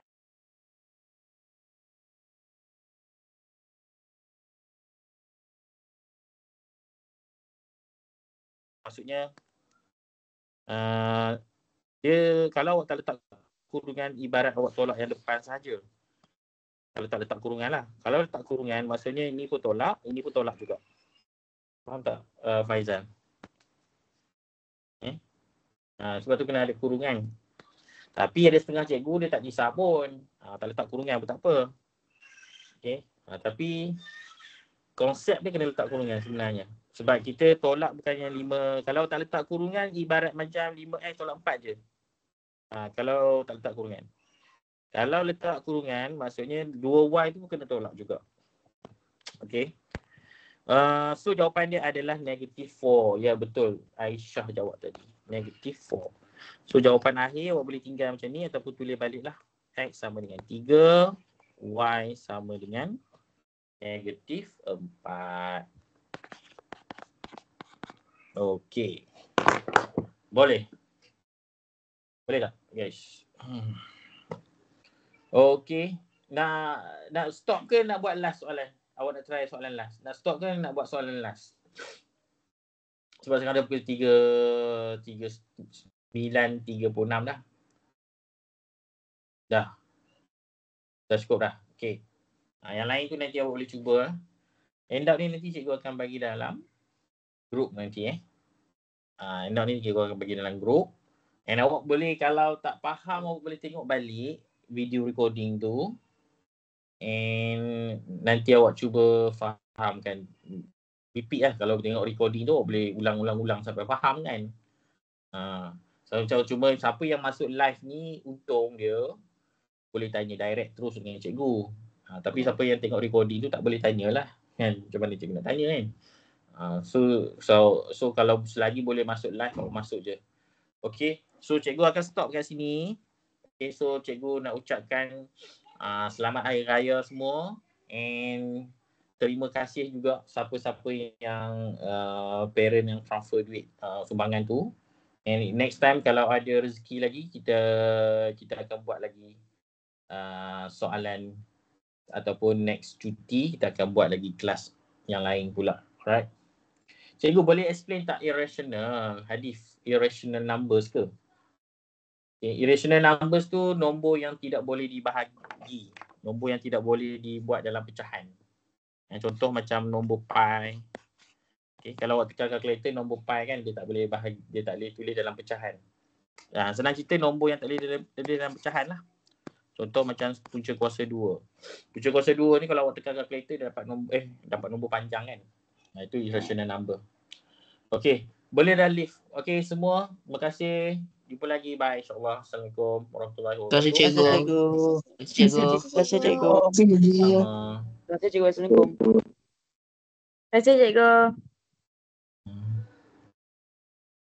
Maksudnya, dia kalau awak tak letak kurungan, ibarat awak tolak yang depan saja. Kalau tak letak kurungan lah. Kalau letak kurungan, maksudnya ini pun tolak, ini pun tolak juga. Faham tak, Faizal? Sebab tu kena ada kurungan. Tapi ada setengah cikgu dia tak kisah pun. Tak letak kurungan pun tak apa. Okay. Tapi konsep dia kena letak kurungan sebenarnya. Sebab kita tolak bukannya 5. Kalau tak letak kurungan, ibarat macam 5x tolak 4 je. Kalau tak letak kurungan. Kalau letak kurungan, maksudnya 2y tu pun kena tolak juga. Okay. So jawapan dia adalah negatif 4. Ya betul. Aisyah jawab tadi. Negatif 4. So jawapan akhir awak boleh tinggal macam ni ataupun tulis baliklah. X sama dengan 3. Y sama dengan negatif 4. Okey. Boleh? Boleh tak guys? Okey. Nak stop ke nak buat last soalan? Awak nak try soalan last? Nak stop ke nak buat soalan last? Sebab sekarang dah pukul 9.36 dah. Dah cukup dah. Okey. Yang lain tu nanti awak boleh cuba. End up ni nanti cikgu akan bagi dalam group nanti end up ni cikgu akan bagi dalam group. And awak boleh, kalau tak faham, awak boleh tengok balik video recording tu. And nanti awak cuba fahamkan. Repeat lah. Kalau tengok recording tu, awak boleh ulang-ulang sampai faham kan. So cuma siapa yang masuk live ni, untung dia boleh tanya direct terus dengan cikgu. Tapi siapa yang tengok recording tu tak boleh tanyalah. Kan? Macam mana cikgu nak tanya kan. So kalau selagi boleh masuk live, awak masuk je. Okay. So cikgu akan stop kat sini. Okay, so cikgu nak ucapkan selamat Hari Raya semua. And terima kasih juga siapa-siapa yang parent yang transfer duit sumbangan tu. And next time kalau ada rezeki lagi, kita akan buat lagi soalan ataupun next cuti kita akan buat lagi kelas yang lain pula. Right? Cikgu boleh explain tak irrational hadis, irrational numbers ke? Okay, irrational numbers tu nombor yang tidak boleh dibahagi. Nombor yang tidak boleh dibuat dalam pecahan. Contoh macam nombor pi. Okay, kalau awak tekan kalkulator nombor pi kan dia tak boleh bahagi, dia tak boleh tulis dalam pecahan. Senang cerita nombor yang tak boleh dalam pecahan lah. Contoh macam punca kuasa 2. Punca kuasa 2 ni kalau awak tekan kalkulator dia dapat nombor panjang kan. Itu irrational number. Okay, boleh dah lift. Okay semua, terima kasih. Jumpa lagi. Bye insyaAllah. Assalamualaikum warahmatullahi Terima kasih wabarakatuh. cikgu. Terima kasih cikgu. Terima kasih cikgu. Sama. Terima kasih cikgu. Assalamualaikum. Terima kasih cikgu.